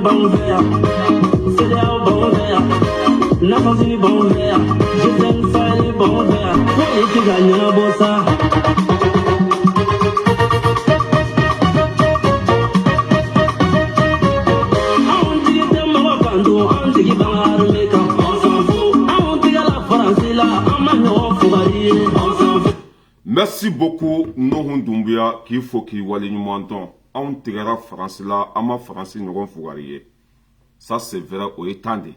bon vert, c'est des bon vert. Nations Unies bon vert, je t'aime Sahel bon vert. Et tu gagnes un beau ça. Merci beaucoup, Nohun Doumbia, qui faut qu'il voit les montants. On tirera France là, ama France nous fougarier. Ça c'est vrai au étendé.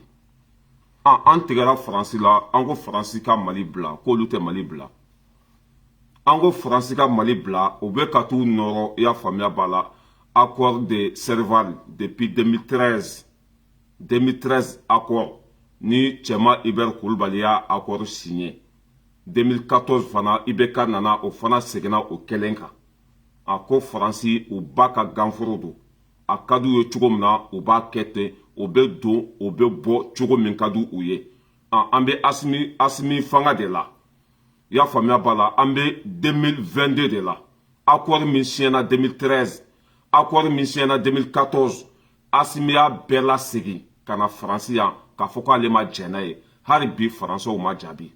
On tirera France là, on France ka Mali bla, ko lute Mali bla. On France ka Mali bla, au Bekatou Noro, ya famia bala, accord de Serval depuis 2013. 2013 accord, ni Tchema Iber Koulbalia accord signé. 2014 fana Ibeka nana o fana segena o kelenka. A ko Fransi o baka ganforo do. A kadu yo cogo min na o b'a kɛ ten, o bɛ don, o bɛ bɔ cogo min ka di u ye. An bɛ Asimi fanga de la. I y'a faamuya b'a la, an bɛ 2022 de la. Accord min siɲɛna 2013, accord min siɲɛna 2014, Asimi y'a bɛɛ lasegin ka na Faransi yan k'a fɔ k'ale ma jɛn n'a ye. Hali bi Faransɛw ma jaabi.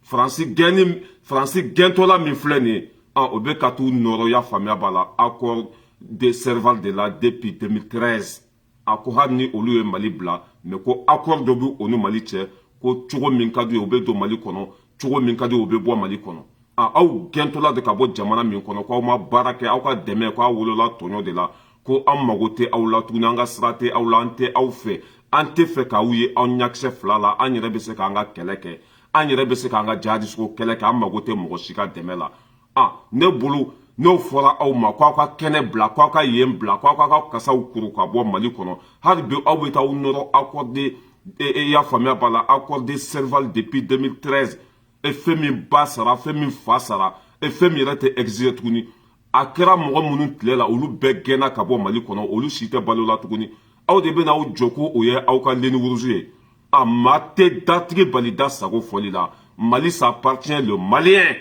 Faransi gɛntɔla min filɛ nin ye, o bɛ ka t'u nɔrɔ, y'a faamuya b'a la, accord de Serval de la depuis 2013. A ko hali ni olu ye Mali bila, mais ko accord dɔ bɛ o ni Mali cɛ, ko cogo min ka di o bɛ don Mali kɔnɔ, cogo min ka di o bɛ bɔ Mali kɔnɔ. Aw gɛntɔla de ka bɔ jamana min kɔnɔ, k'aw ma baara kɛ, aw ka dɛmɛ k'aw wolola tɔɲɔ de la, ko an mago tɛ aw la tuguni, an ka sira tɛ aw la, an tɛ aw fɛ, an tɛ fɛ k'aw ye aw ɲakisɛ fila la, an yɛrɛ bɛ se k'an ka kɛlɛ kɛ. An yɛrɛ bɛ se k'an ka jihadisoko kɛlɛ kɛ, an mago tɛ mɔgɔ si ka dɛmɛ la. Ne bolo n'o fɔra aw ma k'aw ka kɛnɛ bila, k'aw ka yen bila, k'aw ka kasaw kuru ka bɔ Mali kɔnɔ, hali bi aw bɛ taa aw nɔrɔ accord de y'a faamuya b'a la, accord de Serval depuis 2013, fɛn min ba sara, fɛn min fa sara, fɛn min yɛrɛ tɛ exigé tuguni. A kɛra mɔgɔ minnu tile la, olu bɛɛ gɛnna ka bɔ Mali kɔnɔ, olu si tɛ balo la tuguni. Aw de bɛ n'aw jɔ ko o ye aw ka leni wuruzu ye. Ma tɛ datigi bali da sago fɔli la. Mali ça appartient le Malien.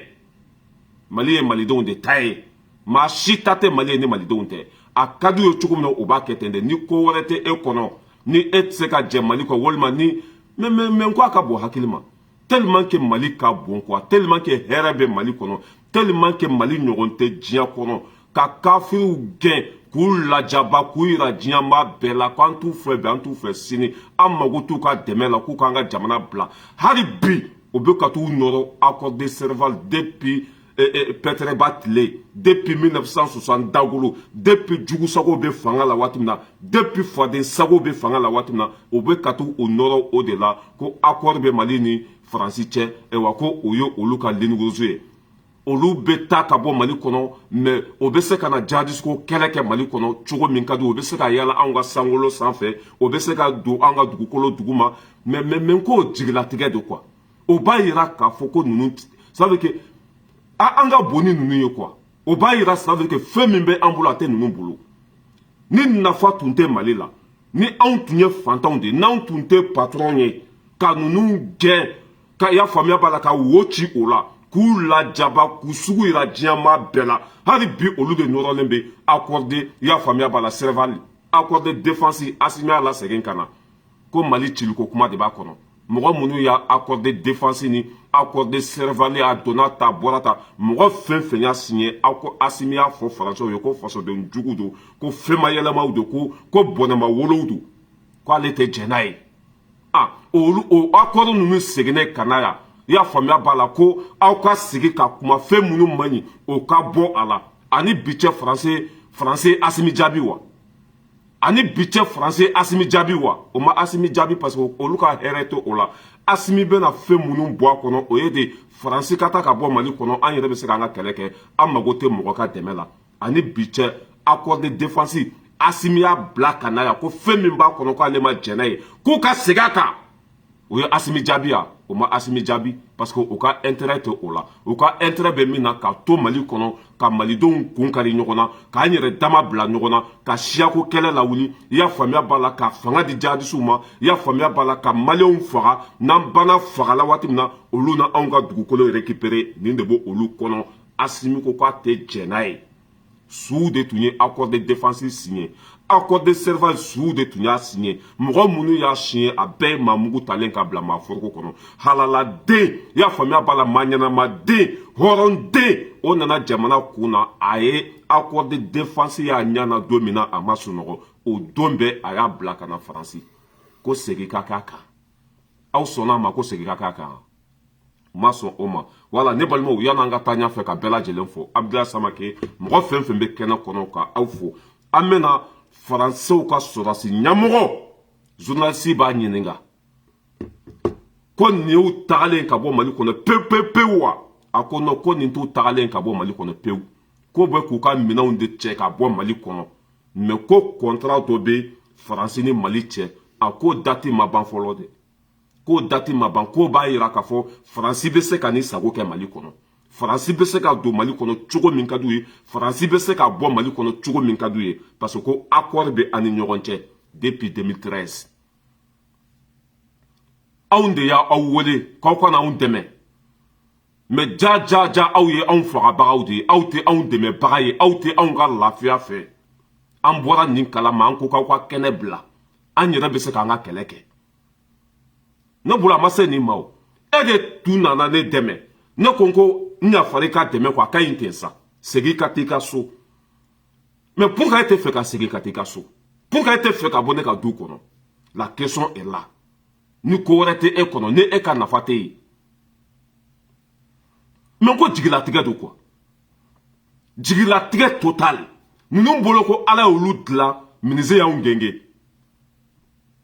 Mali ye malidenw de ta ye. Maa si ta tɛ Mali ye ni malidenw tɛ. A ka d'u ye cogo min na u b'a kɛ ten de. Ni ko wɛrɛ tɛ e kɔnɔ, ni e tɛ se ka jɛ Mali kɔ, walima ni mais ko a ka bon hakili ma. Tellement que Mali ka bon quoi, tellement que hɛrɛ bɛ Mali kɔnɔ, tellement que Mali ɲɔgɔn tɛ diɲɛ kɔnɔ, ka kafiriw gɛn k'u lajaba, k'u yira diɲɛma bɛɛ la, k'an t'u fɛ bi, an t'u fɛ sini, an mago t'u ka dɛmɛ la, k'u k'an ka jamana bila. Hali bi o bɛ ka t'u nɔrɔ accord de Serval depuis Pɛtɛrɛba tile, depuis 1960 Dagolo, depuis Jugusago bɛ fanga la waati min na, depuis Faden Sago bɛ fanga la waati min na, o bɛ ka t'u nɔrɔ o de la, ko accord bɛ Mali ni Faransi cɛ, wa ko o ye olu ka lenigozo ye. Olu bɛ taa ka bɔ Mali kɔnɔ, mais o bɛ se ka na jihadisoko kɛlɛ kɛ Mali kɔnɔ cogo min ka di, o bɛ se ka yala anw ka sankolo sanfɛ, o bɛ se ka don an ka dugukolo duguma, mais ko jigilatigɛ de quoi. O b'a yira k'a fɔ ko ninnu, ça veut dire que an ka bon ni ninnu ye quoi. O b'a yira, ça veut dire que fɛn min bɛ an bolo a tɛ ninnu bolo. Ni nafa tun tɛ Mali la, ni anw tun ye fantanw de, n'anw tun tɛ patron ye, ka ninnu gɛn, ka y'a faamuya b'a la, ka wo ci o la, k'u lajaba, k'u sugu yira diɲɛma bɛɛ la. Hali bi olu de nɔrɔlen bɛ accordé, y'a faamuya b'a la, Serval, accord de défense, Asimi y'a lasegin ka na, ko Mali ciliko kuma de b'a kɔnɔ. Mɔgɔ minnu y'a accord de défense ni accord de Serval a donna ta bɔra ta, mɔgɔ fɛn fɛn y'a signé, Asimi y'a fɔ Faransɛw ye ko fasoden jugu don, ko fɛnmayɛlɛmaw don, ko bɔnɛma wolow don, k'ale tɛ jɛn n'a ye. O accord ninnu seginnen ka na yan, i y'a faamuya b'a la, ko aw ka sigi ka kuma fɛn minnu man ɲi, o ka bɔ a la. Ani bi cɛ Faransɛ Asimi jaabi wa? Ani bi cɛ Faransɛ Asimi jaabi wa? O ma Asimi jaabi parce que olu ka hɛrɛ tɛ o la. Asimi bɛna fɛn minnu bɔ a kɔnɔ, o ye de Faransi ka taa ka bɔ Mali kɔnɔ, an yɛrɛ bɛ se k'an ka kɛlɛ kɛ, an mago tɛ mɔgɔ ka dɛmɛ la. Ani bi cɛ accord de défense, Asimi y'a bila ka na yan, ko fɛn min b'a kɔnɔ k'ale ma jɛn n'a ye, k'u ka segin a kan. O ye Asimi jaabi ya? O ma Asimi jaabi parce que o ka intérêt tɛ o la. O ka intérêt bɛ min na, ka to Mali kɔnɔ, ka malidenw kun kari ɲɔgɔn na, k'an yɛrɛ dama bila ɲɔgɔn na, ka siyako kɛlɛ lawuli, i y'a faamuya b'a la, ka fanga di jihadisiw ma, i y'a faamuya b'a la, ka maliyɛnw faga, n'an banna fagala waati min na, olu na anw ka dugukolo récupérer, nin de b'o olu kɔnɔ. Asimi ko k'a tɛ jɛn n'a ye. Su de tun ye accord de défense signé. accord de servage sous de tunya signé mɔgɔ minnu y'a signé a bɛɛ ma mugu talen ka bila maa foroko kɔnɔ halala den i y'a faamuya b'a la maa ɲɛnama den hɔrɔn den o nana jamana kun na a ye accord de défense y'a ɲana don min na a ma sunɔgɔ o don bɛɛ a y'a bila ka na faransi ko segin ka k'a kan aw sɔnna a ma ko segin ka k'a kan ma sɔn o ma wala ne balimaw yan'an ka taa ɲɛfɛ ka bɛɛ lajɛlen fo Abdulaye Samake mɔgɔ fɛn fɛn bɛ kɛnɛ kɔnɔ ka aw fo an bɛna faransɛw ka sɔrɔdasi ɲɛmɔgɔ journaliste b'a ɲininka ko nin y'u tagalen ka bɔ Mali kɔnɔ pewu wa a ko non ko nin t'u tagalen ka bɔ Mali kɔnɔ pewu ko bɛ k'u ka minɛnw de cɛ ka bɔ Mali kɔnɔ mais ko contrat dɔ bɛ Faransi ni Mali cɛ a ko date ma ban fɔlɔ de ko dati ma ban ko b'a yira k'a fɔ Faransi bɛ se ka ni sago kɛ Mali kɔnɔ Faransi bɛ se ka don Mali kɔnɔ cogo min ka d'u ye Faransi bɛ se ka bɔ Mali kɔnɔ cogo min ka d'u ye parce que ko accord bɛ ani ɲɔgɔn cɛ depuis 2013 anw de y'aw wele k'aw kana anw dɛmɛ mais ja aw ye anw fagabagaw de ye aw tɛ anw dɛmɛbaga ye aw tɛ anw ka lafiya fɛ an bɔra nin kalama an ko k'aw ka kɛnɛ bila an yɛrɛ bɛ se k'an ka kɛlɛ kɛ ne bolo a ma se nin ma o e de tun nana ne dɛmɛ ne ko n ko n yafara i ka dɛmɛ quoi a ka ɲi ten sa segin ka t'i ka so mais pourquoi e tɛ fɛ ka segin ka t'i ka so pourquoi e tɛ fɛ ka bɔ ne ka du kɔnɔ la question est là ni ko wɛrɛ tɛ e kɔnɔ ni e ka nafa tɛ yen mais ko jigilatigɛ don quoi jigilatigɛ total ninnu bolo ko ala y'olu dilan minize y'anw genge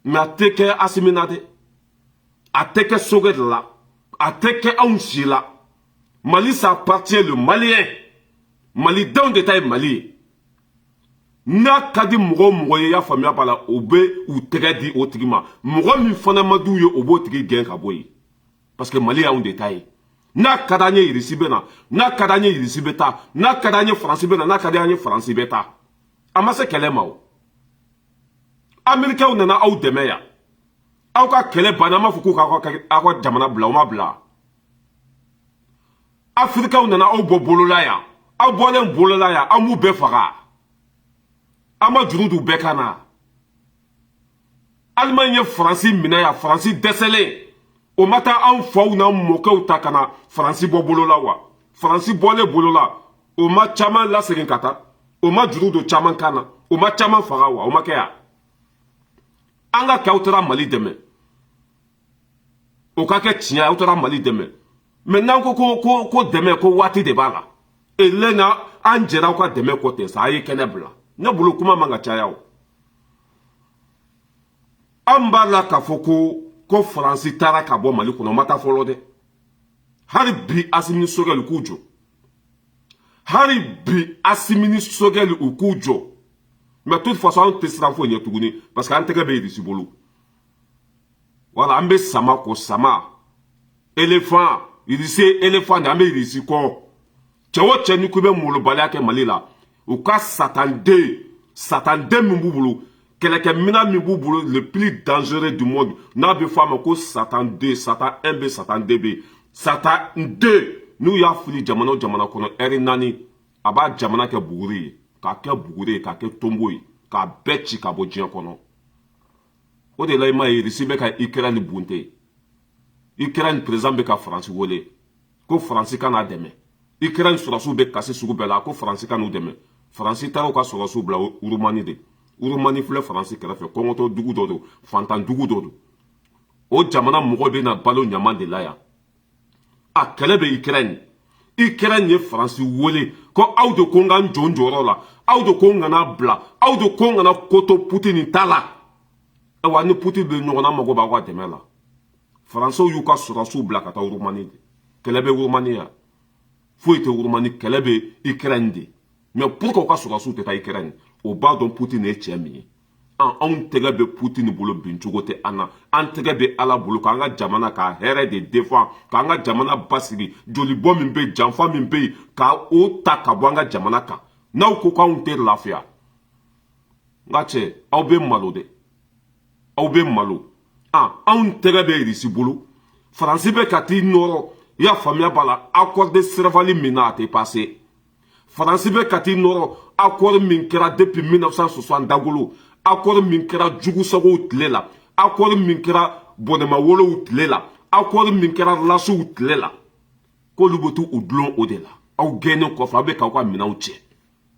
mais a tɛ kɛ Asimina dɛ a tɛ kɛ Sogɛ de la a tɛ kɛ anw si la Mali ça appartient le Malien malidenw de ta ye Mali ye n'a ka di mɔgɔ o mɔgɔ ye i y'a faamuya b'a la o bɛ u tɛgɛ di o tigi ma mɔgɔ min fana ma d'u ye o b'o tigi gɛn ka bɔ yen parce que Mali y'anw de ta ye n'a ka d'an ye Irisi bɛ na n'a ka d'an ye Irisi bɛ taa n'a ka d'an ye Faransi bɛ na n'a ka d'an ye Faransi bɛ taa a ma se kɛlɛ ma o Américains nana aw dɛmɛ yan aw ka kɛlɛ banna an b'a fɔ k'u k'aw ka jamana bila o ma bila Africains nana aw bɔ bolola yan aw bɔlen bolola yan an m'u bɛɛ faga an ma juru d'u bɛɛ kan na Allemagne ye Faransi minɛ yan Faransi dɛsɛlen o ma taa an faw n'an mɔkɛw ta ka na Faransi bɔ bolola wa Faransi bɔlen bolola o ma caman lasegin ka taa o ma juru don caman kan na o ma caman faga wa o ma kɛ yan an ka kɛ aw taara Mali dɛmɛ o ka kɛ tiɲɛ aw taara Mali dɛmɛ mais n'an ko dɛmɛ ko waati de b'a la elena an jɛra aw ka dɛmɛ kɔ ten sa a ye kɛnɛ bila ne bolo kuma man ka caya o an b'a la k'a fɔ ko Faransi taara ka bɔ Mali kɔnɔ o ma taa fɔlɔ dɛ hali bi Asimi Sogɛli k'u jɔ hali bi Asimi Sogɛli u k'u jɔ mais toute façon an tɛ siran foyi ɲɛ tuguni parce que an tɛgɛ bɛ Irisi bolo wala an bɛ sama ko sama éléphant Irisi éléphant de an bɛ Irisi kɔ cɛ o cɛ ni ko bɛ molobaliya kɛ Mali la u ka satanden min b'u bolo kɛlɛkɛminɛn min b'u bolo le plus dangereux du monde n'a bɛ fɔ a ma ko Satan 2 Satan 1 bɛ Satan 2 bɛ Satan 2 n'u y'a fili jamana o jamana kɔnɔ ɛri 4 a b'a jamana kɛ buguri ye k'a kɛ buguri ye k'a kɛ tombo ye k'a bɛɛ ci ka bɔ diɲɛ kɔnɔ o de la i ma ye Irisi bɛ ka Ukraine bunte Ukraine président bɛ ka Faransi wele ko Faransi ka n'a dɛmɛ Ukraine sɔrɔsiw bɛ kasi sugu bɛɛ la ko Faransi ka n'u dɛmɛ Faransi taara u ka sɔrɔsiw bila Urumani de Urumani filɛ Faransi kɛrɛfɛ kɔngɔtɔ dugu dɔ don fantan dugu dɔ don o jamana mɔgɔw bɛ na balo ɲaman de la yan a kɛlɛ bɛ Ukraine ye Faransi wele ko aw de ko n ka n jɔ n jɔyɔrɔ la aw de ko n kana bila aw de ko n kana ko to Putini ta la ayiwa ni Putini bɛ ɲɔgɔn na mago b'aw ka dɛmɛ la Faransiw y'u ka sɔrɔsiw bila ka taa Urumani de kɛlɛ bɛ Urumani yan foyi tɛ Urumani kɛlɛ bɛ Ukraine de mais pourquoi u ka sɔrɔsiw tɛ taa Ukraine o b'a dɔn Putini ye cɛ min ye anw tɛgɛ bɛ Putini bolo bin cogo tɛ an na an tɛgɛ bɛ Ala bolo k'an ka jamana ka hɛrɛ de défend k'an ka jamana basigi jolibɔ min bɛ yen janfa min bɛ yen ka o ta ka bɔ an ka jamana kan n'aw ko k'anw tɛ lafiya n ka cɛ aw bɛ malo dɛ aw bɛ malo anw tɛgɛ bɛ Irisi bolo Faransi bɛ ka t'i nɔrɔ i y'a faamuya b'a la accord de Servali min na a tɛ passé faransi bɛ ka t'i nɔrɔ accord min kɛra depuis 1960 dagolo accord min kɛra jugusagow tile la accord min kɛra bɔnɛmawolow tile la accord min kɛra lasiw tile la k'olu bɛ t'u dulon o de la aw gɛnnen kɔfɛ aw bɛ k'aw ka minɛnw cɛ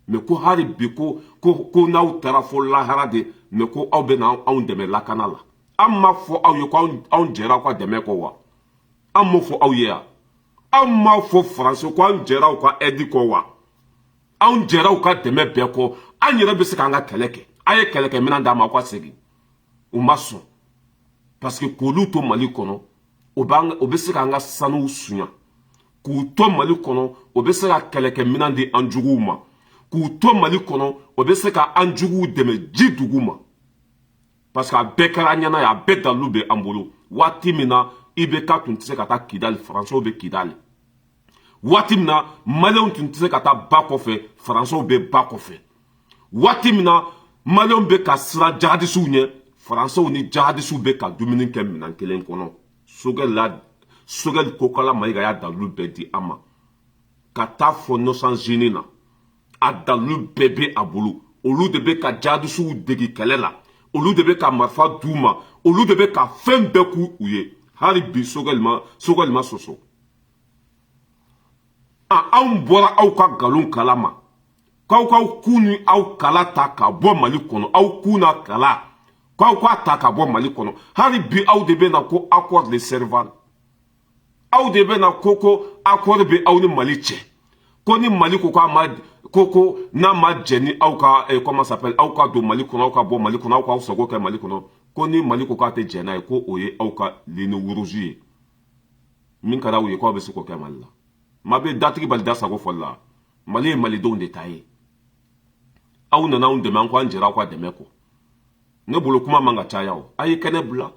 mais ko hali bi ko n'aw taara fo lahara de mais ko aw bɛ na anw dɛmɛ lakana la an m'a fɔ aw ye ko anw jɛra aw ka dɛmɛ kɔ wa an m'o fɔ aw ye wa an m'a fɔ faransi ko an jɛra aw ka aide kɔ wa anw jɛra aw ka dɛmɛ bɛɛ kɔ an yɛrɛ bɛ se k'an ka kɛlɛ kɛ a ye kɛlɛkɛminɛn d'a ma aw ka segin u ma sɔn parce que k'olu to mali kɔnɔ o bɛ se k'an ka sanuw suɲa k'u to mali kɔnɔ o bɛ se ka kɛlɛkɛminɛn di an juguw ma k'u to mali kɔnɔ o bɛ se ka an juguw dɛmɛ ji dugu ma parce que a bɛɛ kɛra ɲɛna ye a bɛɛ dalilu bɛ an bolo waati min na IBK tun tɛ se ka taa Kidali faransiw bɛ Kidali waati min na maliyɛnw tun tɛ se ka taa ba kɔfɛ faransiw bɛ ba kɔfɛ waati min na maliyɛnw bɛ ka siran jihadisiw ɲɛ faransiw ni jihadisiw bɛ ka dumuni kɛ minɛn kelen kɔnɔ Sogɛli Kokala Mayiga y'a dalilu bɛɛ di an ma ka taa fɔ Nations-Unies na a dalilu bɛɛ bɛ a bolo olu de bɛ ka jihadisiw degi kɛlɛ la olu de bɛ ka marifa d'u ma olu de bɛ ka fɛn bɛɛ k'u ye hali bi Sogɛli ma sɔsɔ anw bɔra aw ka nkalon kala ma k'aw ka ku ni aw kala ta ka bɔ mali kɔnɔ aw ku na kala k'aw k'a ta ka bɔ mali kɔnɔ hali bi aw de bɛ na ko accord de Serval aw de bɛ na ko accord bɛ aw ni mali cɛ ko ni mali ko ko n'a ma jɛ ni aw ka comment s'appelle aw ka don mali kɔnɔ aw ka bɔ mali kɔnɔ aw k'aw sago kɛ mali kɔnɔ ko ni mali ko k'a tɛ jɛ n'a ye ko o ye aw ka ligne rouge ye min ka d'aw ye k'aw bɛ se k'o kɛ mali la ma bɛ datigi bali da sago fɔli la mali ye malidenw de ta ye aw nana anw dɛmɛ an ko an jɛra aw ka dɛmɛ kɔ ne bolo kuma man ka caya o a ye kɛnɛ bila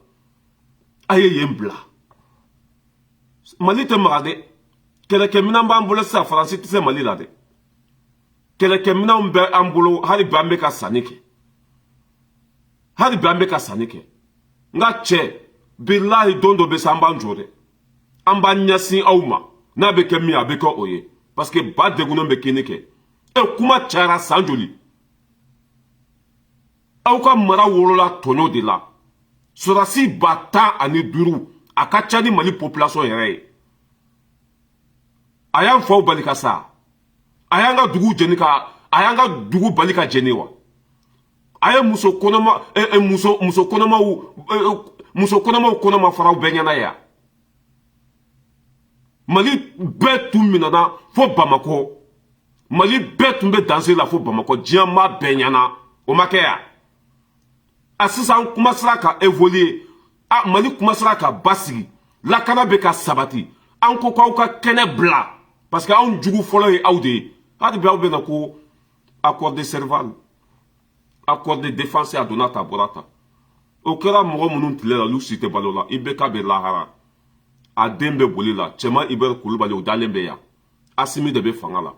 a ye yen bila mali tɛ maga dɛ kɛlɛkɛminɛn b'an bolo sisan faransi tɛ se mali la dɛ kɛlɛkɛminɛnw bɛ an bolo hali bi an bɛ ka sanni kɛ hali bi an bɛ ka sanni kɛ nka cɛ bilahi don dɔ bɛ se an b'an jɔ dɛ an b'an ɲɛsin aw ma n'a bɛ kɛ min a bɛ kɛ o ye parce que ba degunnen bɛ kini kɛ kuma cayara san joli aw ka mara wolola tɔɲɔ de la sɔrɔdasi 15,000 a ka ca ni mali population yɛrɛ ye a y'an faw bali ka sa a y'an ka dugu jeni ka a y'an ka dugu bali ka jeni wa a ye muso kɔnɔmaw kɔnɔma faraw bɛɛ ɲɛna ya mali bɛɛ tun minɛna fo Bamako mali bɛɛ tun bɛ danse la fo Bamako diɲɛ maa bɛɛ ɲɛna o ma kɛ ya a sisan commencera ka évoluer mali commencera ka basigi lakana bɛ ka sabati an ko k'aw ka kɛnɛ bila parce que anw jugu fɔlɔ ye aw de ye hali bi aw bɛ na ko accord de Serval accord de défense a donna ta bɔra ta o kɛra mɔgɔ minnu tile la olu si tɛ balo la IBK bɛ lahara a den bɛ boli la cɛman Ibɛri Kulubali o dalen bɛ yan Asimi de bɛ fanga la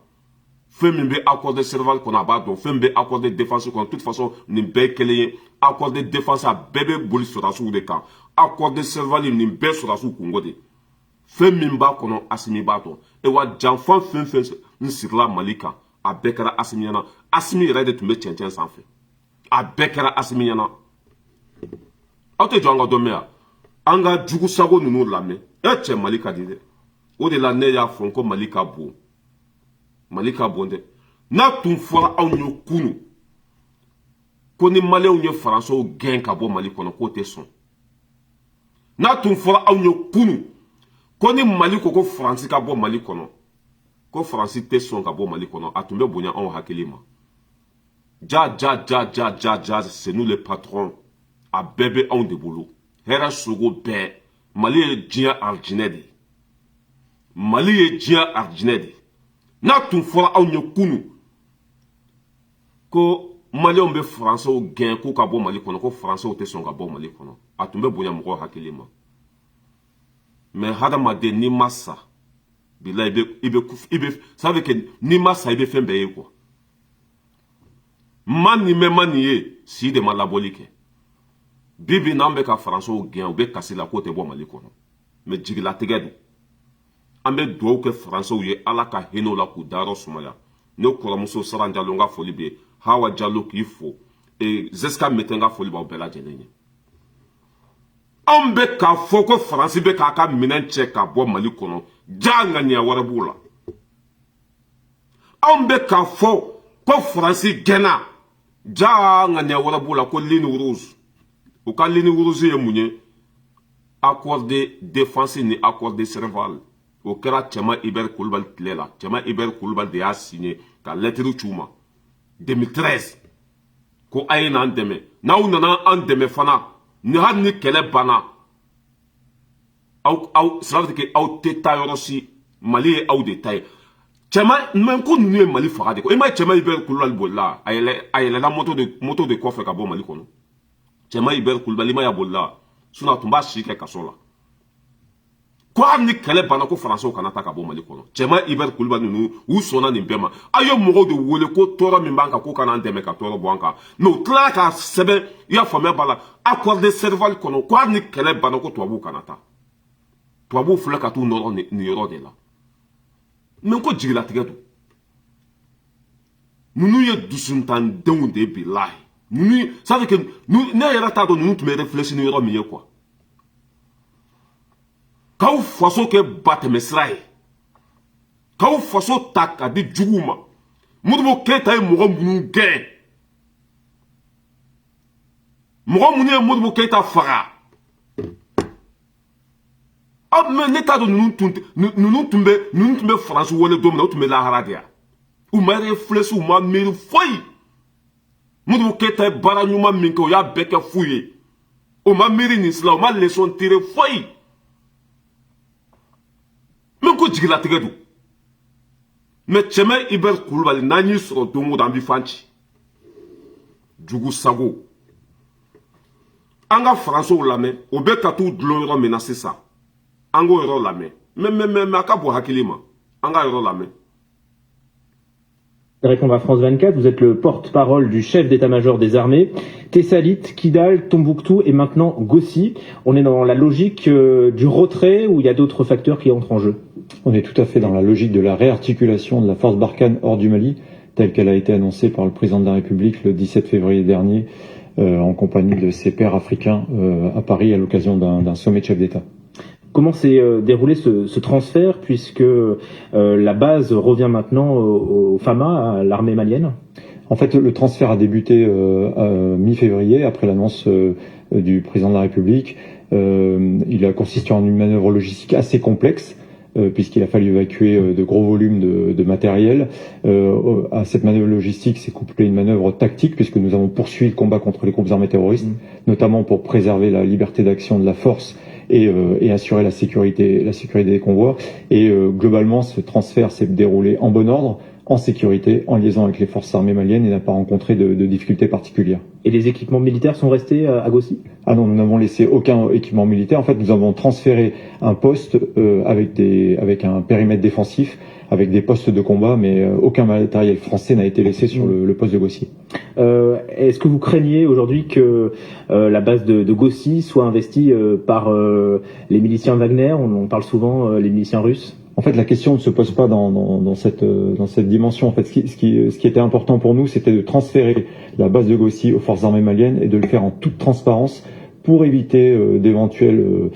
fɛn min bɛ accord de Serval kɔnɔ a b'a dɔn fɛn min bɛ accord de défense kɔnɔ de toute façon nin bɛɛ ye kelen ye accord de défense a bɛɛ bɛ boli sɔrɔdasiw de kan accord de Serval nin bɛɛ sɔrɔdasiw kungo de fɛn min b'a kɔnɔ Asimi b'a dɔn wa janfan fɛn fɛn n sirila mali kan a bɛɛ kɛra Asimi ɲɛna Asimi yɛrɛ de tun bɛ cɛncɛn sanfɛ a bɛɛ kɛra Asimi ɲɛna aw tɛ jɔ an ka dɔn mɛn yan an ka jugu sago ninnu lamɛn cɛ mali ka di dɛ o de la ne y'a fɔ ko mali ka bon dɛ n'a tun fɔra aw ye kunu ko ni maliyɛnw ye faransiw gɛn ka bɔ mali kɔnɔ k'o tɛ sɔn n'a tun fɔra aw ye kunu ko ni mali ko faransi ka bɔ mali kɔnɔ ko faransi tɛ sɔn ka bɔ mali kɔnɔ a tun bɛ bonya anw hakili ma ja c'est nous les patrons a bɛɛ bɛ anw de bolo hɛrɛ sogo bɛɛ mali ye diɲɛ arijinɛ de mali ye diɲɛ arijinɛ de n'a tun fɔra aw ye kunu ko maliyɛnw bɛ faransiw gɛn k'u ka bɔ mali kɔnɔ ko faransiw tɛ sɔn ka bɔ mali kɔnɔ a tun bɛ bonya mɔgɔw hakili ma mais hadamaden n'i ma sa bila ça veut que n'i ma sa i bɛ fɛn bɛɛ ye quoi ma nin bɛ ma nin ye si de ma labɔli kɛ bibi n'an bɛ ka faransiw gɛn u bɛ kasi la k'o tɛ bɔ mali kɔnɔ mais jigilatigɛ don an bɛ dugawu kɛ faransiw ye ala ka hinɛ u la k'u dayɔrɔ sumaya ne kɔrɔmuso Sara Jalo n ka foli bɛ Hawa Jalo k'i fo Zeska Mete n ka foli b'aw bɛɛ lajɛlen ye. Anw bɛ k'a fɔ ko Faransi bɛ k'a ka minɛn cɛ ka bɔ Mali kɔnɔ jaa ŋaniya wɛrɛ b'u la. Anw bɛ k'a fɔ ko Faransi gɛnna jaa ŋaniya wɛrɛ b'u la ko ligne rouge. U ka ligne rouge ye mun ye? Accord de défense ni accord de Serval. O kɛra Cɛma Iber Kulibali tile la. Cɛma Iber Kulibali de y'a signé ka lettre c'u ma 2013 ko a ye n'an dɛmɛ. N'aw nana an dɛmɛ fana ni hali ni kɛlɛ banna ça veut dire que aw tɛ taa yɔrɔ si Mali ye aw de ta ye. Cɛma même ko ninnu ye Mali faga de ko. I ma Cɛma Iber Kulibali bolila a yɛlɛla moto de kɔfɛ ka bɔ Mali kɔnɔ. Cɛma Iber Kulibali ma ya bolila sinon a tun b'a si kɛ kaso la. Ko hali ni kɛlɛ banna ko Faransiw kana taa ka bɔ Mali kɔnɔ. Cɛma Iber Kulibali ninnu u sɔnna nin bɛɛ ma. A ye mɔgɔw de wele ko tɔɔrɔ min b'an kan k'u kana an dɛmɛ ka tɔɔrɔ bɔ an kan. Mais u tilala k'a sɛbɛn i y'a faamuya b'a la accord de Serval kɔnɔ ko hali ni kɛlɛ banna ko tubabuw kana taa. Tubabuw filɛ ka t'u nɔrɔ nin yɔrɔ de la. Mais ko jigilatigɛ don. Ninnu ye dusuntandenw de bilahi. Ninnu ça veut dire que ne yɛrɛ t'a dɔn ninnu tun bɛ réfléchir ni yɔrɔ min ye quoi. K'aw faso kɛ batɛmɛsira ye. K'aw faso ta ka di juguw ma. Modibo Keyita ye mɔgɔ minnu gɛn. Mɔgɔ minnu ye Modibo Keyita faga. Mais ne t'a dɔn ninnu tun bɛ Faransi wele don min na u tun bɛ lahara de ya. U ma réfléchir u ma miiri foyi. Modibo Keyita ye baara ɲuman min kɛ o y'a bɛɛ kɛ fu ye. O ma miiri nin sila o ma leçon tirer foyi. Même ko jigilatigɛ don. Mais Cɛma Iber Kulibali n'an y'i sɔrɔ don o don an bɛ fan ci. Jugu sago. An ka Faransiw lamɛn o bɛ ka t'u dulon yɔrɔ min na sisan. An k'o yɔrɔ lamɛn. Mais a ka bon hakili ma. An ka yɔrɔ lamɛn. Répondre à France 24, vous êtes le porte-parole du chef d'état-major des armées. Tessalit, Kidal, Tombouctou et maintenant Gossi. On est dans la logique du retrait ou il y a d'autres facteurs qui entrent en jeu? On est tout à fait dans la logique de la réarticulation de la force Barkhane hors du Mali, telle qu'elle a été annoncée par le président de la République le 17 février dernier, en compagnie de ses pairs africains à Paris à l'occasion d'un sommet de chefs d'État. Comment s'est déroulé ce transfert, puisque la base revient maintenant au FAMA, à l'armée malienne? En fait, le transfert a débuté mi-février, après l'annonce du président de la République. Il a consisté en une manœuvre logistique assez complexe, puisqu'il a fallu évacuer de gros volumes de matériel. À cette manœuvre logistique s'est couplée une manœuvre tactique, puisque nous avons poursuivi le combat contre les groupes armés terroristes, notamment pour préserver la liberté d'action de la force et assurer la sécurité des convois. Et globalement, ce transfert s'est déroulé en bon ordre, en sécurité, en liaison avec les forces armées maliennes et n'a pas rencontré de difficultés particulières. Et les équipements militaires sont restés à Gossi? Ah non, nous n'avons laissé aucun équipement militaire. En fait, nous avons transféré un poste avec un périmètre défensif, avec des postes de combat, mais aucun matériel français n'a été laissé sur le poste de Gossi. Est-ce que vous craignez aujourd'hui que la base de Gossi soit investie par les miliciens Wagner? On parle souvent les miliciens russes. En fait, la question ne se pose pas dans cette dimension. En fait, ce qui était important pour nous, c'était de transférer la base de Gossi aux forces armées maliennes et de le faire en toute transparence pour éviter d'éventuelles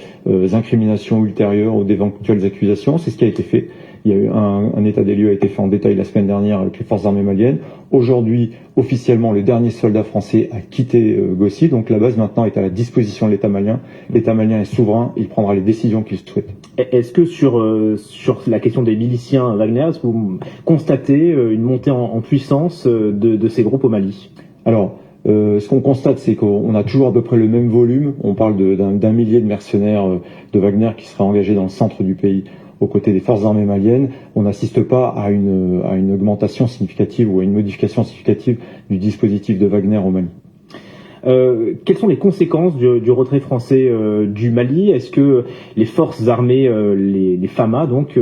incriminations ultérieures ou d'éventuelles accusations. C'est ce qui a été fait. Il y a eu un état des lieux a été fait en détail la semaine dernière avec les forces armées maliennes. Aujourd'hui, officiellement, le dernier soldat français a quitté Gossi. Donc la base maintenant est à la disposition de l'État malien. L'État malien est souverain. Il prendra les décisions qu'il souhaite. Est-ce que sur la question des miliciens Wagner, est-ce que vous constatez une montée en puissance de ces groupes au Mali? Alors, ce qu'on constate, c'est qu'on a toujours à peu près le même volume. On parle d'un millier de mercenaires de Wagner qui seraient engagés dans le centre du pays aux côtés des forces armées maliennes. On n'assiste pas à une augmentation significative ou à une modification significative du dispositif de Wagner au Mali. Quelles sont les conséquences du retrait français du Mali? Est-ce que les forces armées, les FAMA, donc,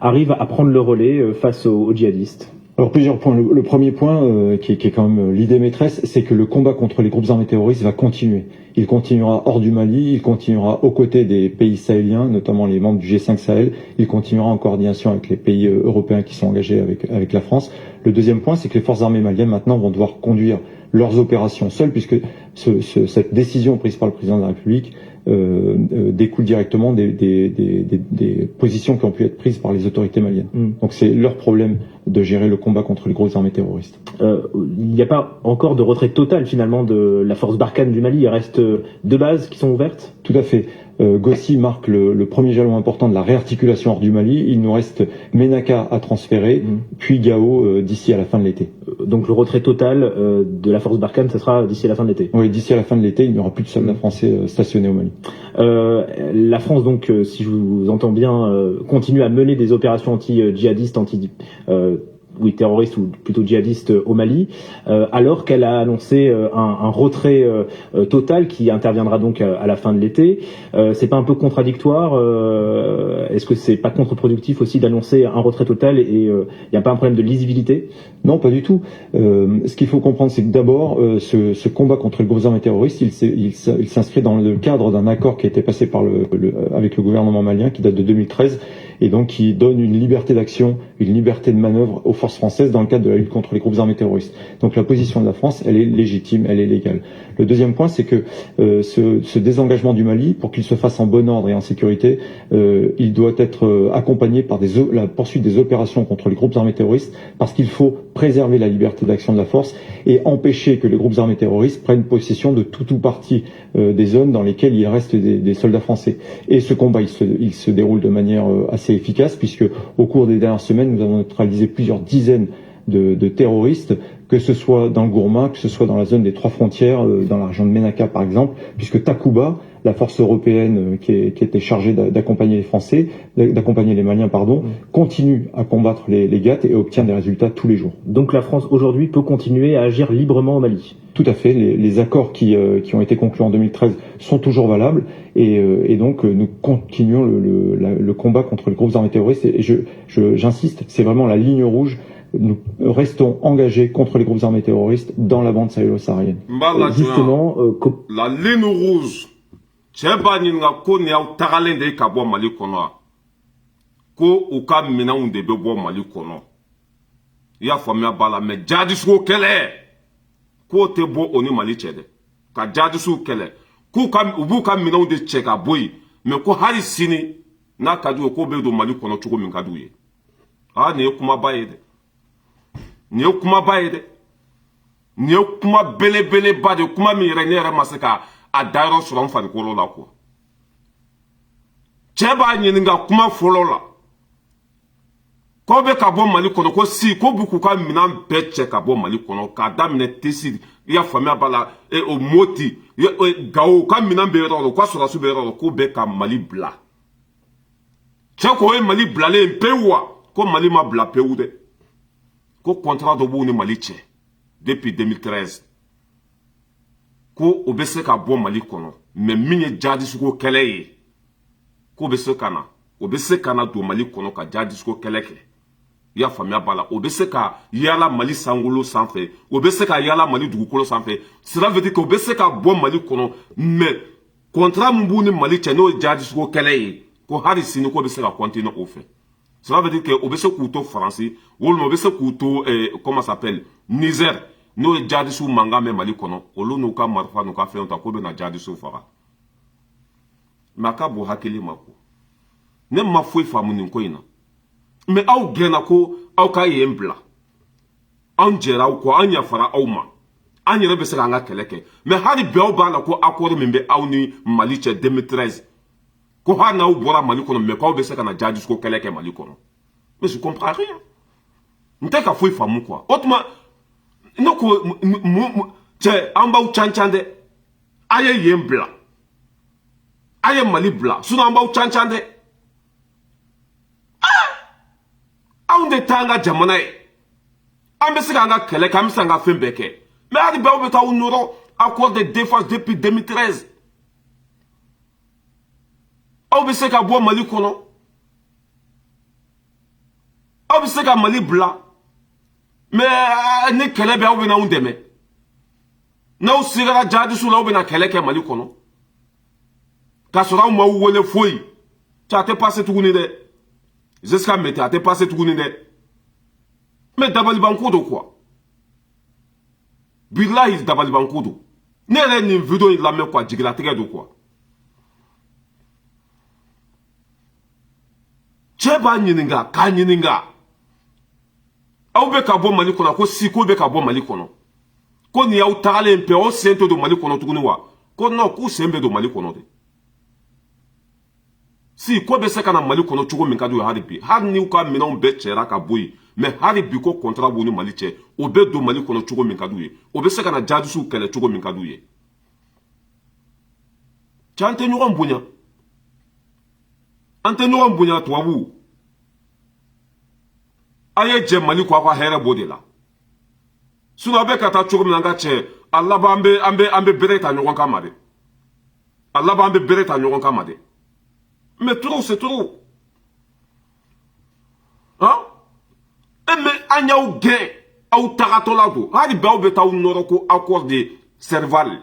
arrivent à prendre le relais face aux djihadistes? Alors plusieurs points. Le premier point, qui est quand même l'idée maîtresse, c'est que le combat contre les groupes armés terroristes va continuer. Il continuera hors du Mali, il continuera aux côtés des pays sahéliens, notamment les membres du G5 Sahel. Il continuera en coordination avec les pays européens qui sont engagés avec la France. Le deuxième point, c'est que les forces armées maliennes maintenant vont devoir conduire leurs opérations seules, puisque cette décision prise par le président de la République découle directement des positions qui ont pu être prises par les autorités maliennes. Donc c'est leur problème de gérer le combat contre les grosses armées terroristes. Il n'y a pas encore de retrait total finalement de la force Barkhane du Mali. Il reste deux bases qui sont ouvertes. Tout à fait. Gossi marque le premier jalon important de la réarticulation hors du Mali. Il nous reste Ménaka à transférer, puis Gao d'ici à la fin de l'été. Donc le retrait total de la force Barkhane, ça sera d'ici à la fin de l'été. Oui, d'ici à la fin de l'été, il n'y aura plus de soldats français stationnés au Mali. La France, donc, si je vous entends bien, continue à mener des opérations anti-djihadistes, terroristes ou plutôt djihadistes au Mali, alors qu'elle a annoncé un retrait total qui interviendra donc à la fin de l'été. C'est pas un peu contradictoire? Est-ce que c'est pas contre-productif aussi d'annoncer un retrait total et il n'y a pas un problème de lisibilité? Non, pas du tout. Ce qu'il faut comprendre, c'est que d'abord, ce combat contre les groupes armés terroristes, il s'inscrit dans le cadre d'un accord qui a été passé avec le gouvernement malien, qui date de 2013, et donc qui donne une liberté d'action, une liberté de manœuvre aux forces françaises dans le cadre de la lutte contre les groupes armés terroristes. Donc la position de la France, elle est légitime, elle est légale. Le deuxième point, c'est que ce désengagement du Mali, pour qu'il se fasse en bon ordre et en sécurité, il doit être accompagné par la poursuite des opérations contre les groupes armés terroristes, parce qu'il faut préserver la liberté d'action de la force et empêcher que les groupes armés terroristes prennent possession de tout ou partie des zones dans lesquelles il reste des soldats français. Et ce combat, il se déroule de manière assez efficace, puisque au cours des dernières semaines, nous avons neutralisé plusieurs dizaines de terroristes, que ce soit dans le Gourma, que ce soit dans la zone des 3 frontières, dans la région de Ménaka par exemple, puisque Takuba, la force européenne qui était chargée d'accompagner les Français, d'accompagner les Maliens, continue à combattre les GAT et obtient des résultats tous les jours. Donc la France aujourd'hui peut continuer à agir librement au Mali? Tout à fait. Les accords qui ont été conclus en 2013 sont toujours valables et donc nous continuons le combat contre les groupes armés terroristes et j'insiste, c'est vraiment la ligne rouge. Nous restons engagés contre les groupes armés terroristes dans la bande sahélo-saharienne. Justement, la ligne rouge, cɛ b'a ɲininka ko nin y'aw tagalen de ye ka bɔ Mali kɔnɔ wa? Ko u ka minɛnw de bɛ bɔ Mali kɔnɔ. I y'a faamuya b'a la mais jihadisiko kɛlɛ k'o tɛ bɔ o ni Mali cɛ dɛ. Ka jihadisiw kɛlɛ u b'u ka minɛnw de cɛ ka bɔ yen mais ko hali sini n'a ka d'u ye k'o bɛ don Mali kɔnɔ cogo min ka d'u ye. Nin ye kumaba ye dɛ. Nin ye kumaba ye dɛ. Nin ye kuma belebeleba de kuma min yɛrɛ ne yɛrɛ ma se ka a dayɔrɔ sɔrɔ n farikolo la quoi. Cɛ b'a ɲininka kuma fɔlɔ la k'aw bɛ ka bɔ Mali kɔnɔ ko ko b'u k'u ka minɛn bɛɛ cɛ ka bɔ Mali kɔnɔ k'a daminɛ Tesiri i y'a faamuya b'a la o Moti Gao ka minɛn bɛ yɔrɔ la u ka sɔrɔdasiw bɛ yɔrɔ la k'u bɛ ka Mali bila. Cɛ ko o ye Mali bilalen pewu wa? Ko Mali ma bila pewu dɛ. Ko contrat dɔ b'u ni Mali cɛ depuis 2013. Ko o bɛ se ka bɔ Mali kɔnɔ mais min ye jihadisiko kɛlɛ ye k'o bɛ se ka na o bɛ se ka na don Mali kɔnɔ ka jihadisiko kɛlɛ kɛ. I y'a faamuya b'a la o bɛ se ka yaala Mali sankolo sanfɛ o bɛ se ka yaala Mali dugukolo sanfɛ cela veut dire que o bɛ se ka bɔ Mali kɔnɔ mais contrat min b'u ni Mali cɛ n'o ye jihadisiko kɛlɛ ye ko hali sini k'o bɛ se ka continuer o fɛ. Cela veut dire que o bɛ se k'u to Faransi walima o bɛ se k'u to comment ça s'appelle Niger n'o ye jihadisiw mankan mɛn Mali kɔnɔ olu n'u ka marifa n'u ka fɛnw ta k'o bɛ na jihadisiw faga. Mais a ka bon hakili ma ko ne ma foyi faamu nin ko in na mais aw gɛnna ko aw ka yen bila anw jɛra aw kɔ an yafara aw ma an yɛrɛ bɛ se k'an ka kɛlɛ kɛ mais hali bi aw b'a la ko accord min bɛ aw ni Mali cɛ 2013 ko hali n'aw bɔra Mali kɔnɔ mais k'aw bɛ se ka na jihadisiko kɛlɛ kɛ Mali kɔnɔ mais je comprends rien n tɛ ka foyi faamu quoi o tuma ne ko cɛ an b'aw cancan dɛ a ye yen bila a ye Mali bila sinon an b'aw cancan dɛ anw de t'an ka jamana ye an bɛ se k'an ka kɛlɛ kɛ an bɛ se k'an ka fɛn bɛɛ kɛ mais hali bi aw bɛ taa aw nɔrɔ accord de défense depuis 2013 aw bɛ se ka bɔ Mali kɔnɔ aw bɛ se ka Mali bila mais ni kɛlɛ bɛ aw bɛ n'anw dɛmɛ n'aw sigara jihadistes la aw bɛ na kɛlɛ kɛ Mali kɔnɔ k'a sɔrɔ aw m'aw wele foyi cɛ a tɛ passé tuguni dɛ jusqu'à maintenant a tɛ passé tuguni dɛ mais dabalibanko do quoi billahi dabalibanko do ne yɛrɛ nin video in lamɛn quoi jigilatigɛ do quoi cɛ b'a ɲininka k'a ɲininka aw bɛ ka bɔ Mali kɔnɔ ko si ko bɛ ka bɔ Mali kɔnɔ ko nin y'aw tagalen pe aw sen tɛ don Mali kɔnɔ tuguni wa ko non k'u sen bɛ don Mali kɔnɔ de si ko bɛ se ka na Mali kɔnɔ cogo min ka d'u ye hali bi hali n'u ka minɛnw bɛɛ cɛra ka bɔ yen mais hali bi ko contrat b'u ni Mali cɛ o bɛ don Mali kɔnɔ cogo min ka d'u ye o bɛ se ka na jihadistes kɛlɛ cogo min ka d'u ye cɛ an tɛ ɲɔgɔn bonya an tɛ ɲɔgɔn bonya tubabuw a ye jɛ Mali ko aw ka hɛrɛ b'o de la sinon a bɛ ka taa cogo min na an ka cɛ a laban an bɛ bere ta ɲɔgɔn kan ma dɛ a laban an bɛ bere ta ɲɔgɔn kan ma dɛ mais trop c'est trop hein mais an y'aw gɛn aw tagatɔla don hali bi aw bɛ taa aw nɔrɔ ko accord de Serval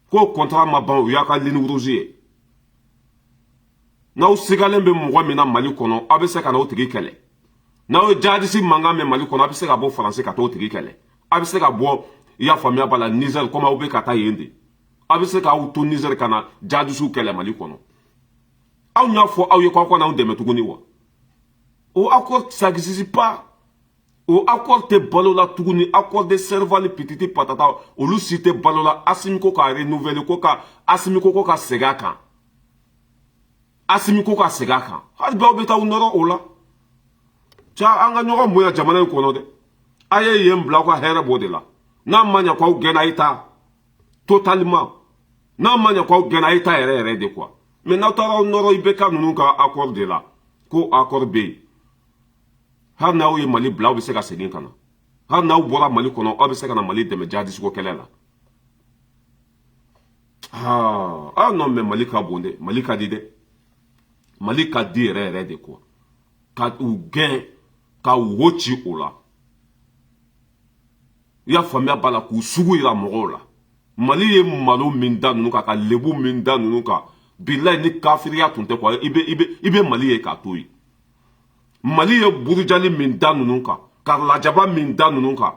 ko contrat ma ban o y'a ka ligne rouge ye n'aw sigalen bɛ mɔgɔ min na Mali kɔnɔ aw bɛ se ka n'aw tigi kɛlɛ n'aw ye jihadiste mankan mɛn Mali kɔnɔ a bɛ se ka bɔ Faransi ka t'o tigi kɛlɛ a bɛ se ka bɔ i y'a faamuya b'a la Niger komi aw bɛ ka taa yen de a bɛ se k'aw to Niger ka na jihadistes kɛlɛ Mali kɔnɔ aw y'a fɔ aw ye k'aw ka n'aw dɛmɛ tuguni wa o accord ça n'existe pas o accord tɛ balo la tuguni accord de Serval pititi patata olu si tɛ balo la Assimi ko ka renouveler ko ka Assimi ko ka segin a kan Assimi ko ka segin a kan hali bi aw bɛ taa aw nɔrɔ o la cɛ an ka ɲɔgɔn bonya jamana in kɔnɔ dɛ a ye yen bila aw ka hɛrɛ b'o de la n'a ma ɲɛ k'aw gɛnna a ye taa totalement n'a ma ɲɛ k'aw gɛnna a ye taa yɛrɛ yɛrɛ de quoi mais n'aw taara aw nɔrɔ IBK ninnu ka accord de la ko accord bɛ yen hali n'aw ye Mali bila aw bɛ se ka segin ka na hali n'aw bɔra Mali kɔnɔ aw bɛ se ka na Mali dɛmɛ jihadiste ko kɛlɛ la non mais Mali ka bon dɛ Mali ka di dɛ Mali ka di yɛrɛ yɛrɛ de quoi ka u gɛn ka wo ci o la i y'a faamuya b'a la k'u sugu yira mɔgɔw la Mali ye malo min da ninnu kan ka lebu min da ninnu kan bilayi ni kafiriya tun tɛ quoi i bɛ Mali ye k'a to yen Mali ye burujali min da ninnu kan ka lajaba min da ninnu kan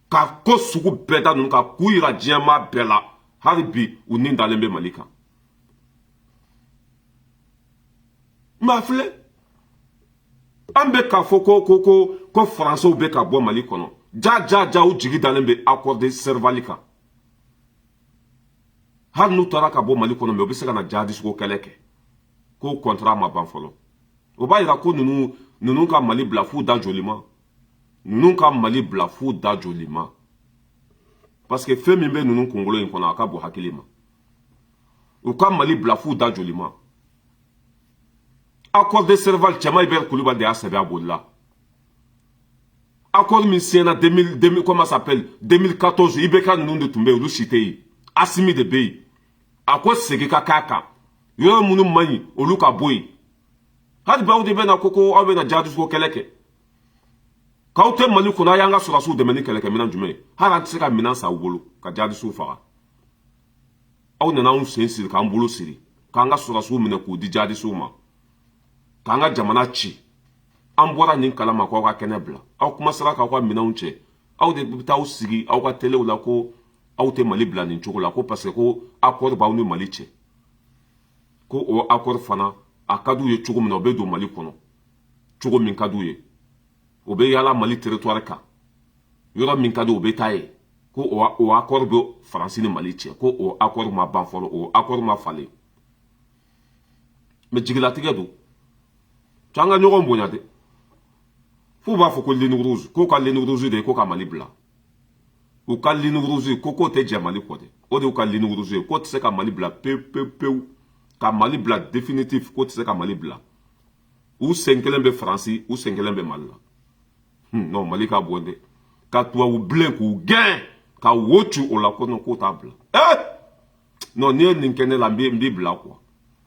ka ko sugu bɛɛ da ninnu kan k'u yira diɲɛmaa bɛɛ la hali bi u ni dalen bɛ Mali kan mais a filɛ an bɛ k'a fɔ ko Faransɛw bɛ ka bɔ Mali kɔnɔ ja u jigi dalen bɛ accord de Serval kan hali n'u taara ka bɔ Mali kɔnɔ mais u bɛ se ka na jihadiste ko kɛlɛ kɛ ko contrat ma ban fɔlɔ o b'a yira ko ninnu ka Mali bila f'u da joli ma ninnu ka Mali bila f'u da joli ma parce que fɛn min bɛ ninnu kunkolo in kɔnɔ a ka bon hakili ma u ka Mali bila f'u da joli ma accord de Serval Cɛma Ibɛri Kulibali de y'a sɛbɛn a bolila accord min signera 2000 comment ça s'appelle 2014 IBK ninnu de tun bɛ yen olu si tɛ yen Assimi de bɛ yen a ko segin ka k'a kan yɔrɔ minnu man ɲi olu ka bɔ yen hali bi aw de bɛ na ko aw bɛ na jihadiste ko kɛlɛ kɛ k'aw tɛ Mali kɔnɔ a y'an ka sɔrɔdasiw dɛmɛ ni kɛlɛkɛminɛn jumɛn ye hali an tɛ se ka minɛn san aw bolo ka jihadistes faga aw nana anw sen siri k'an bolo siri k'an ka sɔrɔdasiw minɛ k'u di jihadistes ma k'an ka jamana ci an bɔra nin kalama k'aw ka kɛnɛ bila aw kumasera k'aw ka minɛnw cɛ aw de bɛ taa aw sigi aw ka telew la ko aw tɛ Mali bila nin cogo la ko parce que ko accord b'aw ni Mali cɛ ko o accord fana a ka d'u ye cogo min na o bɛ don Mali kɔnɔ cogo min ka d'u ye o bɛ yaala Mali territoire kan yɔrɔ min ka di o bɛ taa ye ko o accord bɛ Faransi ni Mali cɛ ko o accord ma ban fɔlɔ o accord ma falen mais jigilatigɛ don cɛ an ka ɲɔgɔn bonya dɛ f'u b'a fɔ ko ligne rouge k'o ka ligne rouge de ye ko ka Mali bila u ka ligne rouge ko k'o tɛ jɛ Mali kɔ dɛ o de y'u ka ligne rouge ye k'o tɛ se ka Mali bila pewu ka Mali bila définitif k'o tɛ se ka Mali bila u sen kelen bɛ Faransi u sen kelen bɛ Mali la non Mali ka bon dɛ ka tubabu bilen k'u gɛn ka wo ci o la ko non k'o t'a bila non n'i ye nin kɛ ne la n b'i bila quoi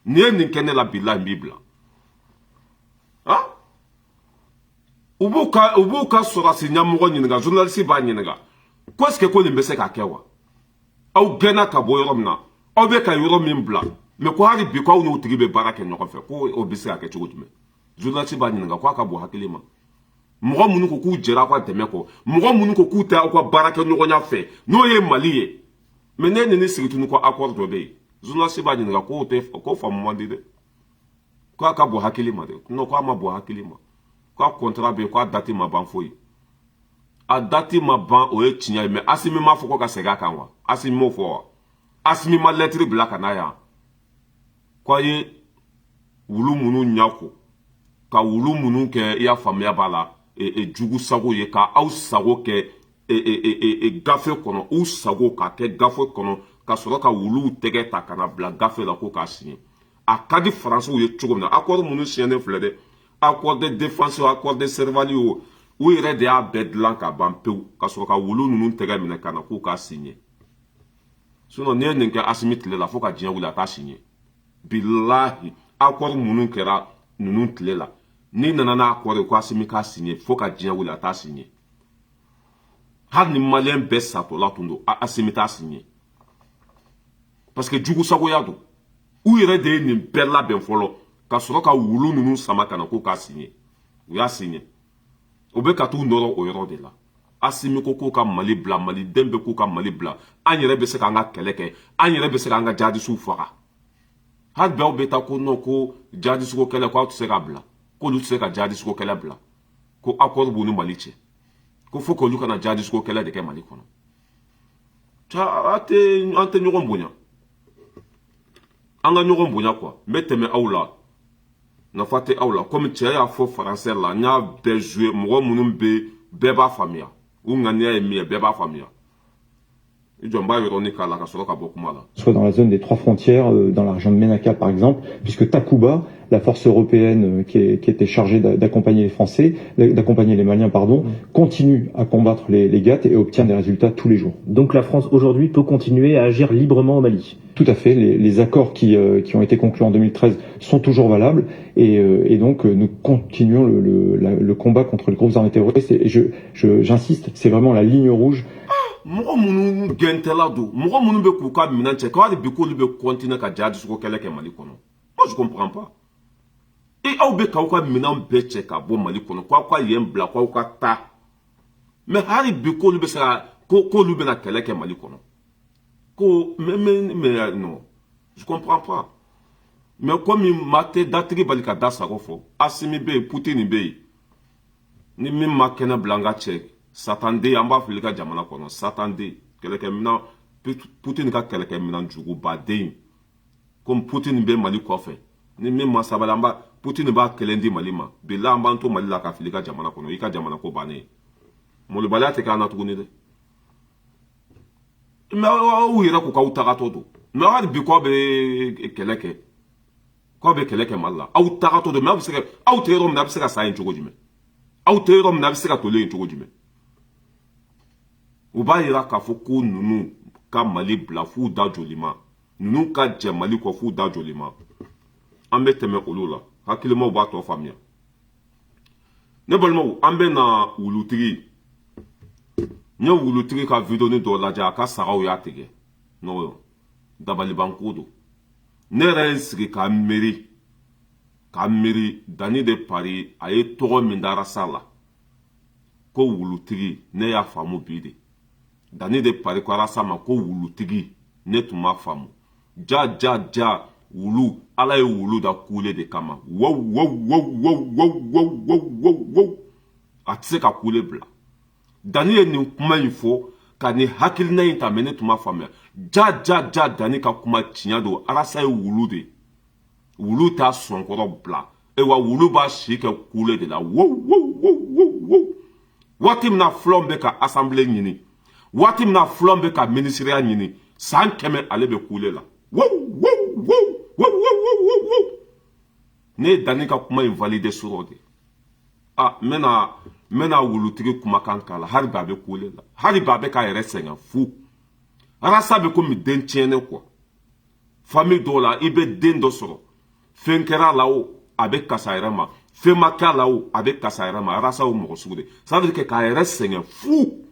n'i ye nin kɛ ne la bilahi n b'i bila u b'u ka sɔrɔsi ɲɛmɔgɔ ɲininka journaliste b'a ɲininka ko est ce que ko nin bɛ se ka kɛ wa aw gɛnna ka bɔ yɔrɔ min na aw bɛ ka yɔrɔ min bila mais ko hali bi ko aw n'o tigi bɛ baara kɛ ɲɔgɔn fɛ ko o bɛ se ka kɛ cogo jumɛn journaliste b'a ɲininka ko a ka bɔ hakili ma mɔgɔ minnu ko k'u jɛra aw ka dɛmɛ kɔ mɔgɔ minnu ko k'u tɛ aw ka baara kɛ ɲɔgɔnya fɛ n'o ye Mali ye mais ne ni ne sigi tunu ko accord dɔ bɛ yen journaliste b'a ɲininka ko faamu man di dɛ ko a ka bɔ hakili ma dɛ non ko a ma bɔ hakili ma ko a contrat bɛ yen ko a date ma ban foyi a date ma ban o ye tiɲɛ ye mais Asimi m'a fɔ ko ka segin a kan wa Asimi m'o fɔ wa Asimi ma lettre bila ka na yan ko a ye wulu minnu ɲako ka wulu minnu kɛ i y'a faamuya b'a la jugu sago ye ka aw sago kɛ gafe kɔnɔ u sago ka kɛ gafe kɔnɔ ka sɔrɔ ka wuluw tɛgɛ ta ka na bila gafe la ko k'a signé a ka di faransiw ye cogo min na accord minnu signɛlen filɛ dɛ accord de défense accord de Servali u yɛrɛ de y'a bɛɛ dilan ka ban pewu ka sɔrɔ ka wulu ninnu tɛgɛ minɛ ka na k'u k'a signé sinon n'i ye nin kɛ Asimi tile la fo ka diɲɛ wuli a t'a signé bilahi accord minnu kɛra ninnu tile la n'i nana n'a accord ye ko Asimi k'a signé fo ka diɲɛ wuli a t'a signé hali ni maliyɛn bɛɛ satɔla tun don Asimi t'a signé parce que jugu sagoya don u yɛrɛ de ye nin bɛɛ labɛn fɔlɔ ka sɔrɔ ka wulu ninnu sama ka na ko k'a signé u y'a signé o bɛ ka t'u nɔrɔ o yɔrɔ de la Asimi ko k'u ka Mali bila maliden bɛ k'u ka Mali bila an yɛrɛ bɛ se k'an ka kɛlɛ kɛ an yɛrɛ bɛ se k'an ka jihadisiw faga hali bi aw bɛ taa ko non ko jihadisiko kɛlɛ ko aw tɛ se k'a bila k'olu tɛ se ka jihadisiko kɛlɛ bila ko accord b'u ni Mali cɛ ko fo k'olu kana jihadisiko kɛlɛ de kɛ Mali kɔnɔ an tɛ ɲɔgɔn bonya an ka ɲɔgɔn bonya quoi n bɛ tɛmɛ aw la nafa tɛ aw la komi cɛ y'a fɔ français la n y'a bɛɛ joué mɔgɔ minnu bɛɛ b'a faamuya u ŋaniya ye min ye bɛɛ b'a faamuya i jɔ n b'a yɔrɔnin k'a la ka sɔrɔ ka bɔ kuma la. Soit dans la zone des trois frontières, dans la région de Menaka par exemple, puisque Takuba, la force européenne qui était chargée d'accompagner les Français, d'accompagner les Maliens, pardon, continue à combattre les GAT et obtient des résultats tous les jours. Donc la France aujourd'hui peut continuer à agir librement au Mali. Tout à fait, les accords qui ont été conclus en 2013 sont toujours valables et donc nous continuons le combat contre les groupes armés terroristes et j'insiste, c'est vraiment la ligne rouge. Mɔgɔ minnu gɛntɛla don mɔgɔ minnu bɛ k'u ka minɛn cɛ k'ale bi k'olu bɛ continuer ka jihadisiko kɛlɛ kɛ Mali kɔnɔ moi je comprends pas et aw bɛ k'aw ka minɛn bɛɛ cɛ ka bɔ Mali kɔnɔ k'aw ka yen bila k'aw ka taa mais hali bi k'olu bɛ se ka k'olu bɛna kɛlɛ kɛ Mali kɔnɔ ko mais non je comprends pas mais comme maa tɛ datigi bali ka da sago fɔ Asimi bɛ yen Poutine bɛ yen ni min ma kɛnɛ bila an ka cɛ Satanden an b'a fili ka jamana kɔnɔ Satanden kɛlɛkɛminɛn Poutine ka kɛlɛkɛminɛn jugubaden comme Poutine bɛ Mali kɔfɛ ni min ma sabali Poutine b'a kɛlɛ di Mali ma bila an b'an to Mali la ka fili ka jamana kɔnɔ i ka jamana ko bannen molobaliya tɛ k'an na tuguni dɛ mais aw yɛrɛ ko k'aw tagatɔ don mais hali bi k'aw bɛ kɛlɛ kɛ Mali la aw tagatɔ don mais aw tɛ yɔrɔ min na a bɛ se ka sa yen cogo jumɛn aw tɛ yɔrɔ min na a bɛ se ka toli yen cogo jumɛn u b'a yira k'a fɔ ko ninnu ka Mali bila f'u da joli ma ninnu ka jɛ Mali kɔ f'u da joli ma an bɛ tɛmɛ olu la hakilimaw b'a tɔ faamuya ne balimaw an bɛ na wulutigi n ye wulutigi ka vidéo dɔ lajɛ a ka sagaw y'a tigɛ non dabalibanko don ne yɛrɛ ye n sigi k'a miiri Dani de Paris a ye tɔgɔ min da arasa la ko wulutigi ne y'a faamu bi de Dani de Paris ko arasa ma ko wulutigi ne tun m'a faamu ja wulu ala ye wulu da kule de kama wow a tɛ se ka kule bila Dani ye nin kuma in fɔ ka nin hakilina in ta mais ne tun m'a faamuya ja Dani ka kuma tiɲɛ don arasa ye wulu de wulu t'a sɔnkɔrɔ bila wa wulu b'a si kɛ kule de la wow waati min na fulaw bɛ ka assemblée ɲini waati min na fulaw bɛ ka ministériya ɲini san 100 ale bɛ kule la wow ne ye Dani ka kuma in valider sɔrɔ de n bɛna wulutigi kumakan k'a la hali bi a bɛ kule la hali bi a bɛ k'a yɛrɛ sɛgɛn fu arasa bɛ komi den tiɲɛnen quoi famille dɔw la i bɛ den dɔ sɔrɔ fɛn kɛra la o a bɛ kasa yɛrɛ ma fema kala o avec kasayra ma rasa o mo sude ça veut dire que kayra seigneur fou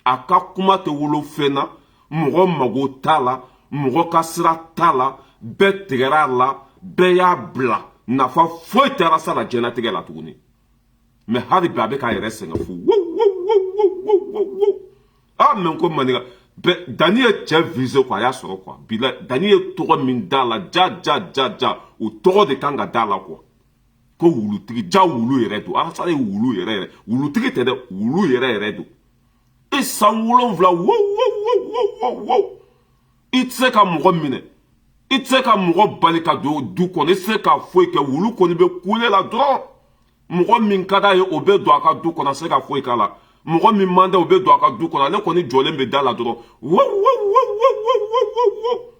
aka kuma te wolo fena mo mago tala mo kasra tala betigera la beya bla na fa foi terasa la jena tigela tuguni mais hadi babe kayra seigneur fou ah men ko maniga Daniel tient visé quoi ya soro quoi bila Daniel toro min dala ja o toro de kanga dala quoi ko wulu tigi ja wulu yere do ah ça wulu yere wulu tigi te de wulu yere do e san wulon vla wo itse ka mo mine itse ka mo balika do du ko ne se ka foi ke wulu ko ni be kule la dro mo min kada ye obe do aka du ko na se ka foi kala mo min manda obe do aka du ko na le ko ni jole be dala dro wo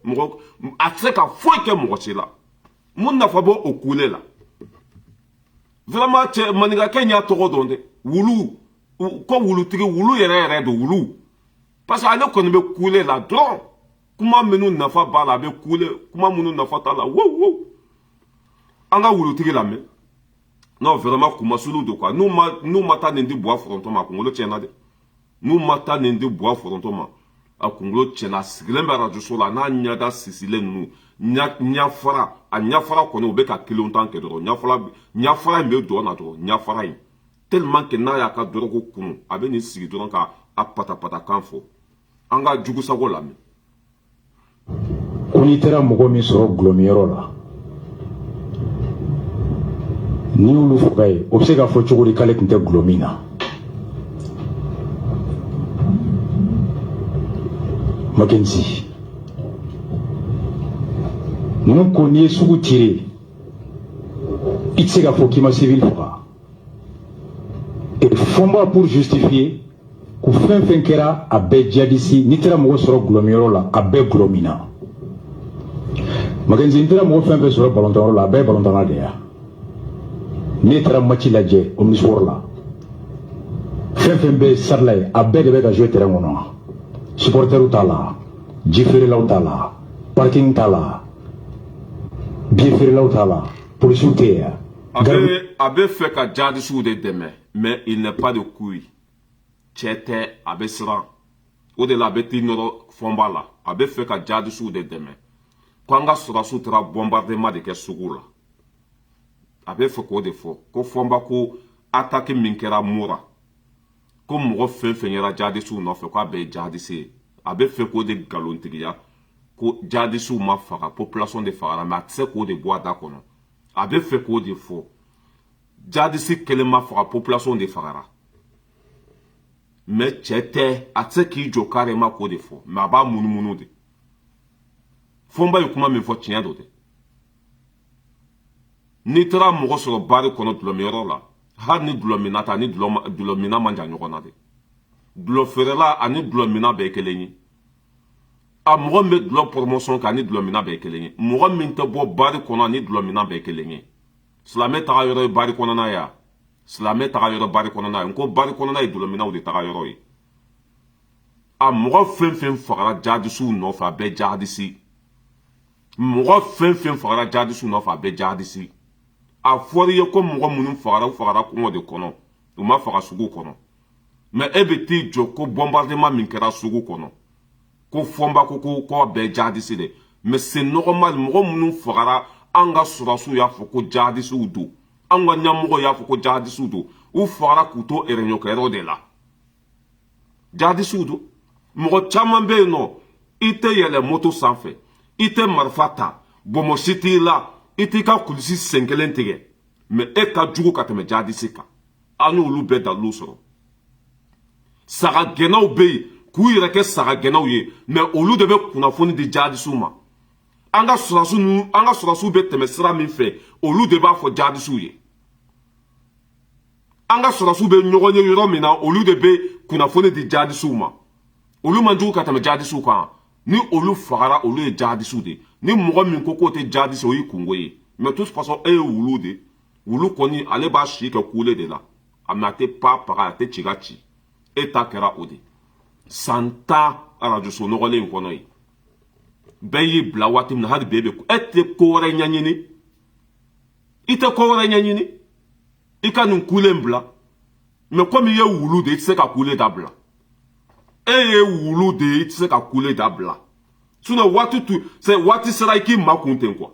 mo atse ka foi ke mo chila mun na fa bo okule la vraiment che maniga kenya to donde wulu ko wulu tigi wulu yere do wulu parce que ale ko ne be kule la dro kuma menu na fa bala be kule kuma menu na fa tala wo anga wulu tigi la me non vraiment kuma sulu de quoi nous mata nindi bois frontoma kongolo tchena de nous mata nindi bois frontoma a kongolo tchena siglemba radio sola na nyada sisile nu nyafara a nyafara kono obe ka kilontan ke doro nyafara me do na doro nyafara yi tellement que na ya ka doro ko kunu abe ni sigi doro ka apata kanfo anga jugu sago la me kuni tera mogo mi soro glomiyoro la ni ulu fugaye o se ka fo chuguri kale kinte glomina Mackenzie nous connaissons sugu tiré il se ka fo kima civil fuga et fomba pour justifier ku fen kera a be jadisi ni tera mogo soro glomiyoro la a be glomina Mackenzie tera mogo fen soro balontoro la a be balontana de ya ne tera match lajɛ omnisport la fɛn bɛ sarila ye a bɛɛ de bɛ ka jouer terrain kɔnɔ supporteru t'a la ji feerelaw t'a la parking t'a la biye feerelaw t'a la policiw tɛ yen a bɛ fɛ ka jadisiw de dɛmɛ mais il n'est pas de couille cɛ tɛ a bɛ siran o de la a bɛ t'i nɔrɔ fɔnba la a bɛ fɛ ka jadisiw de dɛmɛ ko an ka sɔrɔsiw taara bombardement de kɛ sugu la a bɛ fɛ k'o de fɔ ko fɔnba ko attaque min kɛra mura ko mɔgɔ fɛn fɛn yɛra jadisiw nɔfɛ k'a bɛɛ ye jadisi ye a bɛ fɛ k'o de nkalontigiya ko jadisiw ma faga population de fagara mais a tɛ se k'o de bɔ a da kɔnɔ a bɛ fɛ k'o de fɔ jadisi kelen ma faga population de fagara mais cɛ tɛ a tɛ se k'i jɔ carrément k'o de fɔ mais a b'a munumunu de fɔnba ye kuma min fɔ tiɲɛ don dɛ n'i taara mɔgɔ sɔrɔ bari kɔnɔ dulɔmiyɔrɔ la hali ni dulɔmina ta ni dulɔmina man jan ɲɔgɔn na de dulɔfeerela ani dulɔmina bɛɛ ye kelen ye a mɔgɔ min bɛ dulɔ promotion kɛ ani dulɔmina bɛɛ ye kelen ye mɔgɔ min tɛ bɔ bari kɔnɔ ani dulɔmina bɛɛ ye kelen ye silamɛ taga yɔrɔ ye bari kɔnɔna ye a silamɛ taga yɔrɔ bari kɔnɔna ye n ko bari kɔnɔna ye dulɔminaw de taga yɔrɔ ye a mɔgɔ fɛn fɛn fagara jadisiw nɔfɛ a bɛɛ jadisi mɔgɔ fɛn fɛn fagara jadisiw nɔfɛ a bɛɛ jadisi a fɔra ye ko mɔgɔ minnu fagara kɔngɔ de kɔnɔ u ma faga sugu kɔnɔ mais e bɛ t'i jɔ ko bombardement min kɛra sugu kɔnɔ ko fɔnba ko k'a bɛɛ jadisi de mais c'est normal mɔgɔ minnu fagara an ka sɔrɔsiw y'a fɔ ko jadisiw don an ka ɲɛmɔgɔ y'a fɔ ko jadisiw don u fagara k'u to ɛrɛɲɔkɛyɔrɔ de la jadisiw don mɔgɔ caman bɛ yen nɔ i tɛ yɛlɛ moto sanfɛ i tɛ marifa ta bɔnbɔn si t'i la i t'i ka kulisi sen kelen tigɛ mais e ka jugu ka tɛmɛ jadisi kan an y'olu bɛɛ dalilu sɔrɔ sagagɛnnaw bɛ yen k'u yɛrɛ kɛ sagagɛnnaw ye mais olu de bɛ kunnafoni di jadisiw ma an ka sɔrɔsiw bɛ tɛmɛ sira min fɛ olu de b'a fɔ jadisiw ye an ka sɔrɔsiw bɛ ɲɔgɔn ye yɔrɔ min na olu de bɛ kunnafoni di jadisiw ma olu man jugu ka tɛmɛ jadisiw kan ni olu fagara olu ye jadisiw de ni mɔgɔ min ko k'o tɛ jadisi o y'i kungo ye mais toute façon e ye wulu de wulu kɔni ale b'a si kɛ kule de la mais a tɛ pan paga a tɛ ci ka ci e ta kɛra o de san 10 arajoso nɔgɔlen in kɔnɔ ye bɛɛ y'i bila waati min na hali bi e tɛ ko wɛrɛ ɲɛɲini i tɛ ko wɛrɛ ɲɛɲini i ka nin kulen bila mais comme i ye wulu de i tɛ se ka kule dabila e ye wulu de i tɛ se ka kule dabila sinon waati sera i k'i makun ten quoi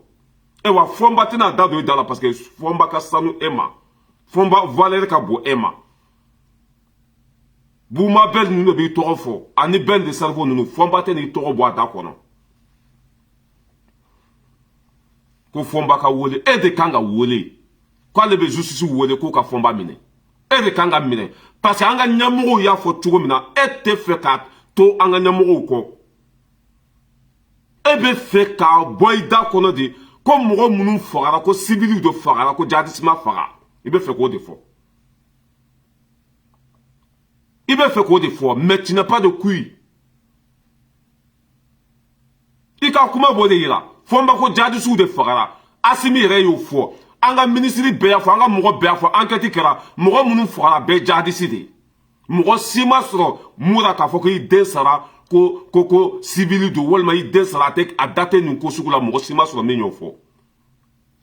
wa fɔnba tɛna da don i da la parce que fɔnba ka sanu e ma fɔnba valeur ka bon e ma Bouma Bel ninnu de b'i tɔgɔ fɔ ani Ben de cerveau ninnu fɔnba tɛ n'i tɔgɔ bɔ a da kɔnɔ ko fɔnba ka wele e de kan ka wele k'ale bɛ justice wele k'o ka fɔnba minɛ e de kan ka minɛ parce que an ka ɲɛmɔgɔw y'a fɔ cogo min na e tɛ fɛ ka to an ka ɲɛmɔgɔw kɔ e bɛ fɛ ka bɔ i da kɔnɔ de ko mɔgɔ minnu fagara ko civiliw de fagara ko jadisima faga i bɛ fɛ k'o de fɔ i bɛ fɛ k'o de fɔ mais tu n'as pas de couille i ka kuma b'o de yira fɔnba ko jadisiw de fagara Asimi yɛrɛ y'o fɔ an ka minisiri bɛɛ y'a fɔ an ka mɔgɔ bɛɛ y'a fɔ enquête kɛra mɔgɔ minnu fagara bɛɛ jadisi de mɔgɔ si ma sɔrɔ mura k'a fɔ ko i den sara ko civil do walima i den sara a da tɛ nin ko sugu la mɔgɔ si ma sɔrɔ min y'o fɔ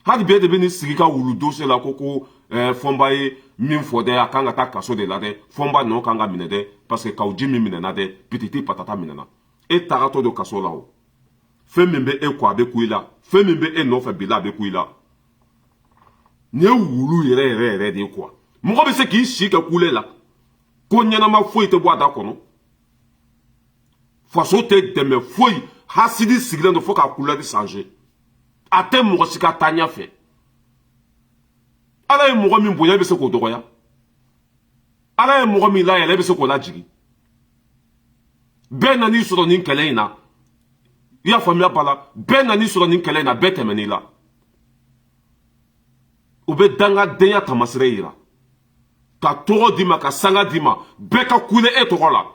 hali bɛɛ de bɛ nin sigi ka wulu dossier la ko fɔnba ye min fɔ dɛ a kan ka taa kaso de la dɛ fɔnba nɔ kan ka minɛ dɛ parce que kaw ji min minɛna dɛ pititi patata minɛna e tagatɔ don kaso la o fɛn min bɛ e kɔ a bɛ ku i la fɛn min bɛ e nɔfɛ bi la a bɛ ku i la nin ye wulu yɛrɛ de ye quoi mɔgɔ bɛ se k'i si kɛ kule la ko ɲɛnama foyi tɛ bɔ a da kɔnɔ faso tɛ dɛmɛ foyi hasidi sigilen don fo k'a couleur changer a tɛ mɔgɔ si ka taa ɲɛfɛ ala ye mɔgɔ min bonya e bɛ se k'o dɔgɔya ala ye mɔgɔ min layɛlɛ e bɛ se k'o lajigi bɛɛ nan'i sɔrɔ nin kɛlɛ in na i y'a faamuya ba la bɛɛ nan'i sɔrɔ nin kɛlɛ in na bɛɛ tɛmɛn'i la u bɛ dangadenya tamasire yira ka tɔgɔ d'i ma ka sanga d'i ma bɛɛ ka kule e tɔgɔ la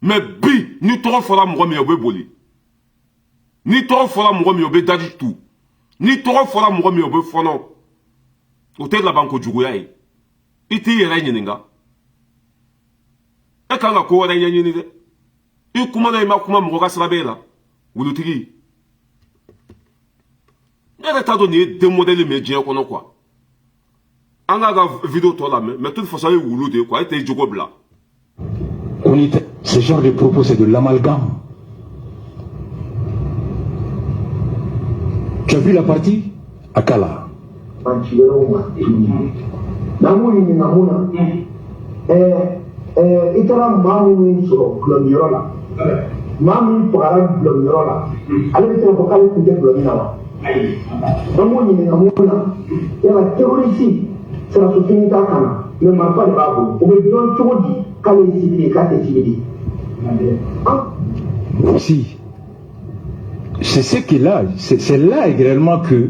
mais bi ni tɔgɔ fɔra mɔgɔ min ye o bɛ boli ni tɔgɔ fɔra mɔgɔ min ye o bɛ daji tu ni tɔgɔ fɔra mɔgɔ min ye o bɛ fɔnɔ o tɛ laban kojuguya ye i t'i yɛrɛ ɲininka e kan ka ko wɛrɛ ɲɛɲini dɛ i kumana i ma kuma mɔgɔ ka sira b'e la wulutigi ne yɛrɛ t'a dɔn nin ye den modèle min ye diɲɛ kɔnɔ quoi an k'a ka vidéo tɔ lamɛn mais toute façon e ye wulu de ye quoi e tɛ i jogo bila. Ce genre de propos c'est de l'amalgame. Tu as vu la partie Akala. I taara maa minnu sɔrɔ gulɔmiyɔrɔ la maa min fagara gulɔmiyɔrɔ la ale bɛ se k'a fɔ k'ale tun tɛ gulɔmi na wa an b'o ɲininka mun na yala terroriste sirasutigi t'a kan na mais marifa de b'a bolo o bɛ dɔn cogo di k'ale ye civil ye k'a tɛ civil ye. Si c'est ce qu'il a, c'est là également que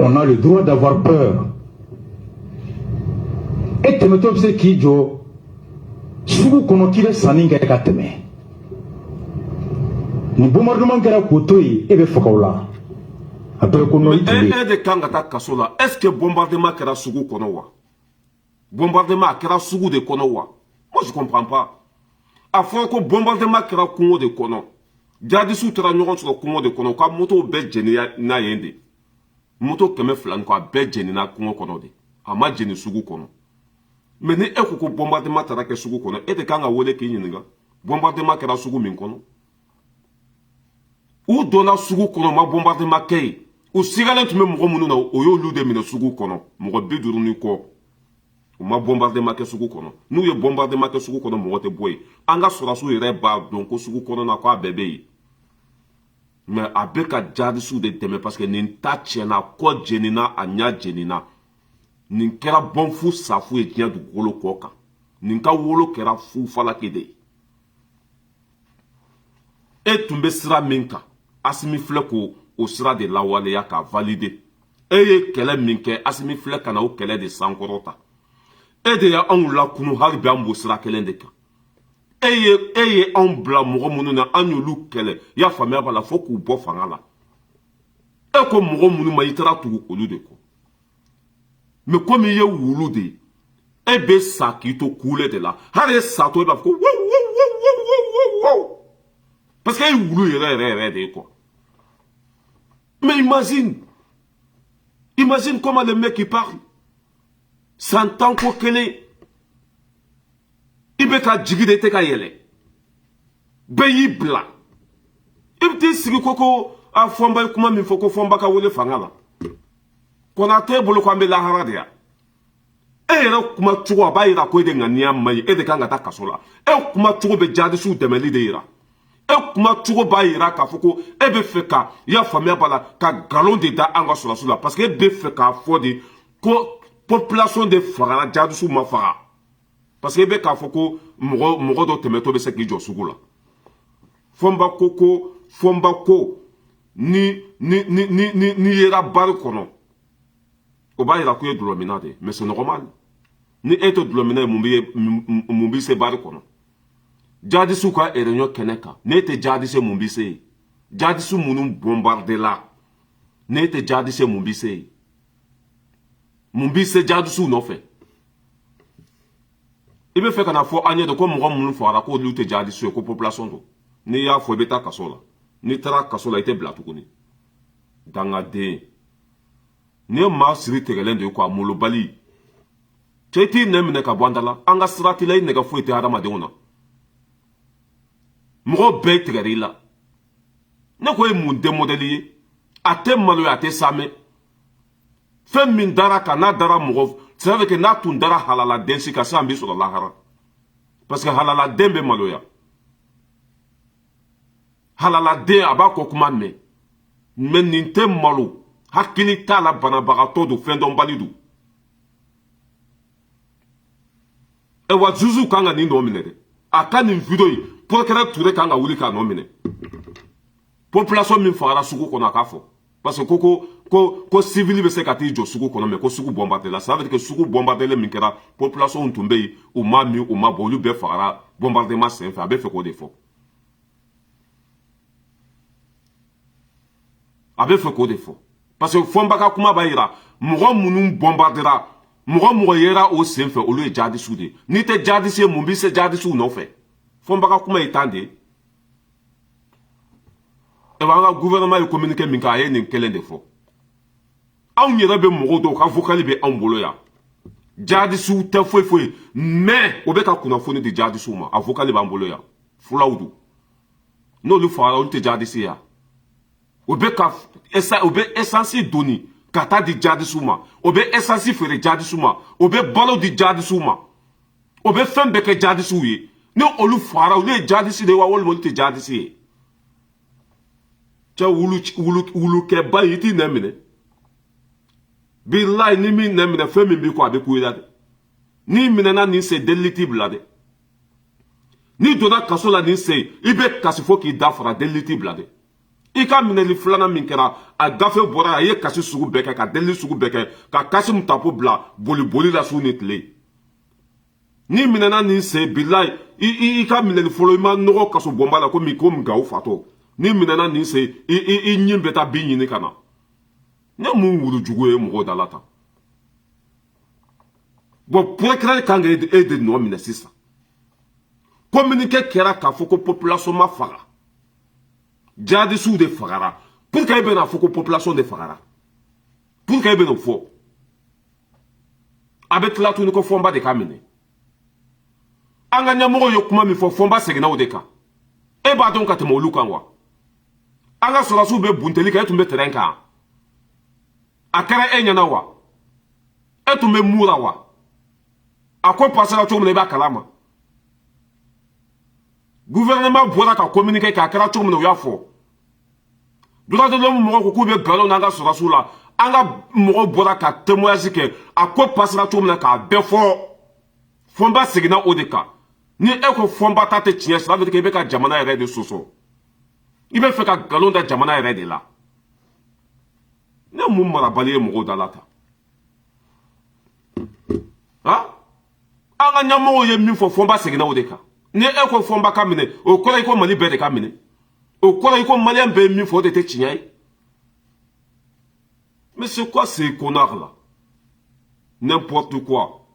on a le droit d'avoir peur. Et tɛmɛtɔ bɛ se k'i jɔ sugu kɔnɔ k'i bɛ sanni kɛ ka tɛmɛ ni bombardement kɛra k'o to yen e bɛ faga o la a bɛɛ ko nɔ i tun bɛ. e de kan ka taa kaso la est ce que bombardement kɛra sugu kɔnɔ wa bombardement a kɛra sugu de kɔnɔ wa moi je comprends pas a fɔra ko bombardement kɛra kungo de kɔnɔ jadisiw taara ɲɔgɔn sɔrɔ kungo de kɔnɔ ka moto bɛɛ jeni n'a yen de moto 200 ni kɔ a bɛɛ jenina kungo kɔnɔ de a ma jeni sugu kɔnɔ. Mais ni e ko bombardement taara kɛ sugu kɔnɔ e de kan ka wele k'i ɲininka bombardement kɛra sugu min kɔnɔ u donna sugu kɔnɔ ma bombardement kɛ yen u sigalen tun bɛ mɔgɔ minnu na o y'olu de minɛ sugu kɔnɔ mɔgɔ 50 ni kɔ u ma bombardement kɛ sugu kɔnɔ n'u ye bombardement kɛ sugu kɔnɔ mɔgɔ tɛ bɔ yen an ka sɔrɔdasiw yɛrɛ b'a dɔn ko sugu kɔnɔna k'a bɛɛ bɛ yen mais a bɛ ka jadisiw de dɛmɛ parce que nin ta tiɲɛna kɔ jenina a ɲɛ jenina. Nin kɛra bɔnfu safu ye diɲɛ dugukolo kɔ kan nin ka wolo kɛra fu falaki de ye e tun bɛ sira min kan Asimi filɛ k'o sira de lawaleya k'a valide e ye kɛlɛ min kɛ Asimi filɛ ka na o kɛlɛ de sankɔrɔta e de ye anw lakunu hali bi an b'o sira kelen de kan e ye anw bila mɔgɔ minnu na an y'olu kɛlɛ i y'a faamuya b'a la fo k'u bɔ fanga la e ko mɔgɔ minnu ma i taara tugu olu de kɔ. Mais comme il y a wulu de e bɛ sa k'i to kule de la hali e satɔ e b'a fɔ ko wow parce que e ye wulu yɛrɛ de ye quoi. Mais imagine comment le mec il parle santan ko kelen i bɛ ka jigi de tɛ ka yɛlɛ bɛɛ y'i bila i bɛ t'i sigi ko a fɔnba ye kuma min fɔ ko fɔnba ka wele fanga la Konate bolo ko an bɛ lahara de ya e yɛrɛ kuma cogo a b'a yira ko e de ŋaniya man ɲi e de kan ka taa kaso la e kuma cogo bɛ jadisiw dɛmɛli de yira e kuma cogo b'a yira k'a fɔ ko e bɛ fɛ ka i y'a faamuya b'a la ka nkalon de da an ka sɔrɔsiw la parce que e bɛ fɛ k'a fɔ de ko population de fagara jadisiw ma faga parce que e bɛ k'a fɔ ko mɔgɔ dɔ tɛmɛtɔ bɛ se k'i jɔ sugu la fɔnba ko ni yera bari kɔnɔ o b'a yira ko ye dulɔmina de mais c'est normal ni e tɛ dulɔmina ye mun b'i se bari kɔnɔ jadisiw ka réunion kɛnɛ kan ne tɛ jadise mun b'i se ye jadisiw minnu bombarde la ne tɛ jadise mun b'i se ye mun b'i se jadisiw nɔfɛ i bɛ fɛ ka na fɔ an ye de ko mɔgɔ minnu fagara ko olu tɛ jadisiw ye ko population don n'i y'a fɔ i bɛ taa kaso la n'i taara kaso la i tɛ bila tuguni dangaden ni maa siri tigɛlen de ye ko a molobali cɛ i t'i nɛ minɛ ka bɔ an da la an ka sira t'i la i nɛgɛ foyi tɛ hadamadenw na mɔgɔ bɛɛ tigɛr'i la ne ko ye mun tɛ modèle ye a tɛ maloya a tɛ saamɛ fɛn min dara kan n'a dara mɔgɔ c'est vrai que n'a tun dara halaladen si ka se an bɛ sɔrɔ lahara parce que halaladen bɛ maloya halaladen a b'a kɔ kuma mɛn mais nin tɛ malo hakili t'a la banabagatɔ don fɛn dɔnbali don wa zuzu kan ka nin nɔ minɛ dɛ a ka nin video yi procureur Ture kan ka wuli k'a nɔ minɛ population min fagara sugu kɔnɔ a k'a fɔ parce que ko civil bɛ se ka t'i jɔ sugu kɔnɔ mais ko sugu bombardé la ça veut dire que sugu bombardé min kɛra population tun bɛ yen u ma min u ma bɔ olu bɛɛ fagara bombardement senfɛ a bɛ fɛ k'o de fɔ a bɛ fɛ k'o de fɔ parce que fɔnba ka kuma b'a yira mɔgɔ minnu bombardera mɔgɔ yera o senfɛ olu ye jadisiw de n'i tɛ jadisi ye mun b'i se jadisiw nɔfɛ fɔnba ka kuma ye tan de ye an ka gouvernement ye communiqué min kɛ a ye nin kelen de fɔ anw yɛrɛ bɛ mɔgɔw dɔw ka vocali bɛ anw bolo yan jadisiw tɛ foyi foyi mais o bɛ ka kunnafoni di jadisiw ma a vocali b'an bolo yan fulaw don n'olu fagara olu tɛ jadisi yan o bɛ essence doni ka taa di jadisiw ma o bɛ essence feere jadisiw ma o bɛ balo di jadisiw ma o bɛ fɛn bɛɛ kɛ jadisiw ye ni olu fagara olu ye jadisi de ye wa walima olu tɛ jadisi ye cɛ wulukɛba yi i t'i nɛ minɛ bilayi ni min nɛ minɛ fɛn min b'i kɔ a bɛ ku i la dɛ n'i minɛna nin se delili t'i bila dɛ n'i donna kaso la nin se i bɛ kasi fo k'i da fara delili t'i bila dɛ i ka minɛli filanan min kɛra a gafe bɔra a ye kasi sugu bɛɛ kɛ ka delili sugu bɛɛ kɛ ka kasi mu tapo bila boli la su ni tile n'i minɛna nin se bilayi i ka minɛli fɔlɔ i ma nɔgɔ kaso bɔnba la komi gawo fatɔ n'i minɛna nin se i ɲin bɛ taa bin ɲini ka na ne mun wuru jugu ye mɔgɔw da la tan bon procureur kan ka e de nɔ minɛ sisan communiqué kɛra k'a fɔ ko population ma faga jadisiw de fagara pour que e bɛna fɔ ko population de fagara pour que e bɛna fɔ a bɛ tila tuguni ko fɔnba de ka minɛ an ka ɲɛmɔgɔw ye kuma min fɔ fɔnba seginna o de kan e b'a dɔn ka tɛmɛ olu kan wa an ka sɔrɔsiw bɛ bunteli kɛ e tun bɛ terrain kan a kɛra e ɲɛna wa e tun bɛ mun la wa a ko passera cogo min na i b'a kalama gouvernement bɔra ka communiqué k'a kɛra cogo min na u y'a fɔ droit de l'homme mɔgɔw ko k'u bɛ nkalon n'an ka sɔrɔsiw la an ka mɔgɔw bɔra ka témoignage kɛ a ko passera cogo min na k'a bɛɛ fɔ fɔnba seginna o de kan ni e ko fɔnba ta tɛ tiɲɛ ça veut dire que i bɛ ka jamana yɛrɛ de sɔsɔ i bɛ fɛ ka nkalon da jamana yɛrɛ de la ne mun marabali ye mɔgɔw da la tan an ka ɲɛmɔgɔw ye min fɔ fɔnba seginna o de kan ni e ko fɔnba ka minɛ o kɔrɔ i ko mali bɛɛ de ka minɛ o kɔrɔ i ko maliyɛn bɛɛ ye min fɔ o de tɛ tiɲɛ ye mais c'est quoi ces connards là n'importe quoi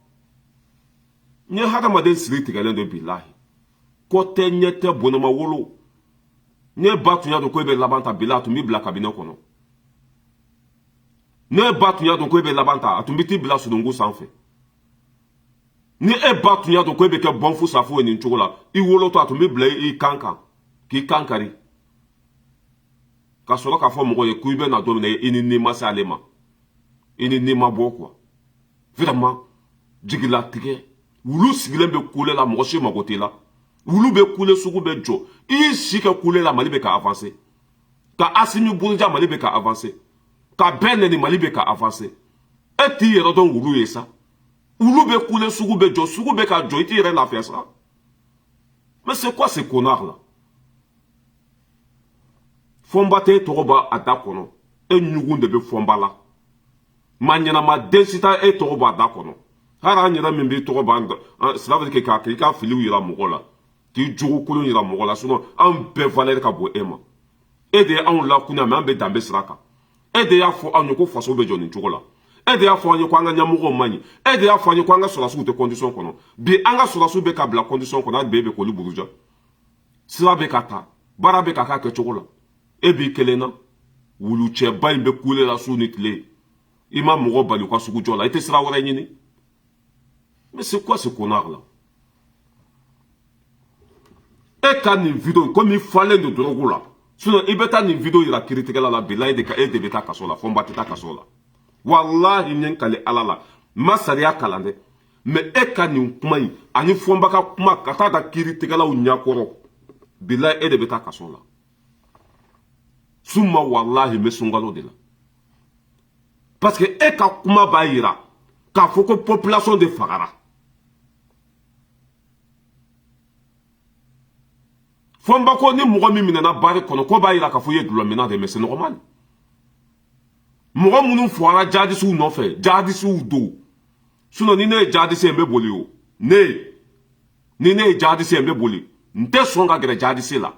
n ye hadamaden siri tigɛlen don bilahi kɔ tɛ ɲɛ tɛ bonama wolo ne ba tun y'a dɔn ko e bɛ laban ta bila a tun b'i bila kabinɛ kɔnɔ ne ba tun y'a dɔn ko e bɛ laban ta a tun bɛ t'i bila sunungu sanfɛ ni e ba tun y'a dɔn ko e bɛ kɛ bɔnfu safo ye nin cogo la i wolotɔ a tun bɛ bila i kan kan k'i kan kari ka sɔrɔ k'a fɔ mɔgɔ ye ko i bɛ na don min na i ni n'i ma se ale ma i ni n'i ma bɔ quoi vraiment jigilatigɛ wulu sigilen bɛ kule la mɔgɔ si mago t'i la wulu bɛ kule sugu bɛ jɔ i y'i si kɛ kule la Mali bɛ ka avancer ka Asimi Goïta Mali bɛ ka avancer ka bɛɛ nɛni Mali bɛ ka avancer e t'i yɛrɛ dɔn wulu ye sa wulu bɛ kule sugu bɛ jɔ sugu bɛ ka jɔ i t'i yɛrɛ lafiya sa mais c'est quoi ces connards là Fɔnba tɛ tɔgɔ b'a a da kɔnɔ e ɲugun de bɛ Fɔnba la maa ɲɛnama den si t'a e tɔgɔ b'a da kɔnɔ hali an yɛrɛ min b'i tɔgɔ b'an cela veut dire que k'i ka filiw yira mɔgɔ la k'i jogo kolon yira mɔgɔ la sinon anw bɛɛ valeur ka bon e ma e de ye anw lakunna mais an bɛ danbe sira kan e de y'a fɔ anw ye ko faso bɛ jɔ nin cogo la e de y'a fɔ an ye ko an ka ɲɛmɔgɔw man ɲi e de y'a fɔ an ye ko an ka sɔrɔdasiw tɛ condition kɔnɔ bi an ka sɔrɔdasiw bɛ ka bila condition kɔnɔ hali bi e bɛ k'olu buruja sira bɛ ka taa baara bɛ ka k'a kɛcogo la e b'i kelen na wulucɛba in bɛ kule la su ni tile i ma mɔgɔ bali u ka sugu jɔ la i tɛ sira wɛrɛ ɲini mais c'est quoi ce connard là e ka nin vidéo comme i falen de drogue la sinon i bɛ taa nin vidéo yira kiiritigɛla la bilahi e de bɛ taa kaso la Fɔnba tɛ taa kaso la wallahi ɲɛ kale ala la ma sariya kalan dɛ mais e ka nin kuma in ani Fɔnba ka kuma ka taa da kiiritigɛlaw ɲɛkɔrɔ bilahi e de bɛ taa kaso la summa wallahi me sungalo de la parce que e ka kuma b'a yira k'a fɔ ko population de fagara Fɔnba ko ni mɔgɔ min minɛna baara kɔnɔ ko b'a yira k'a fɔ i ye dulɔmina de mais c'est normal mɔgɔ minnu fɔra jadisiw nɔfɛ jadisiw don sinon ni ne ye jadisi ye n bɛ boli o ni ne ye jadisi ye n bɛ boli n tɛ sɔn ka gɛrɛ jadisi la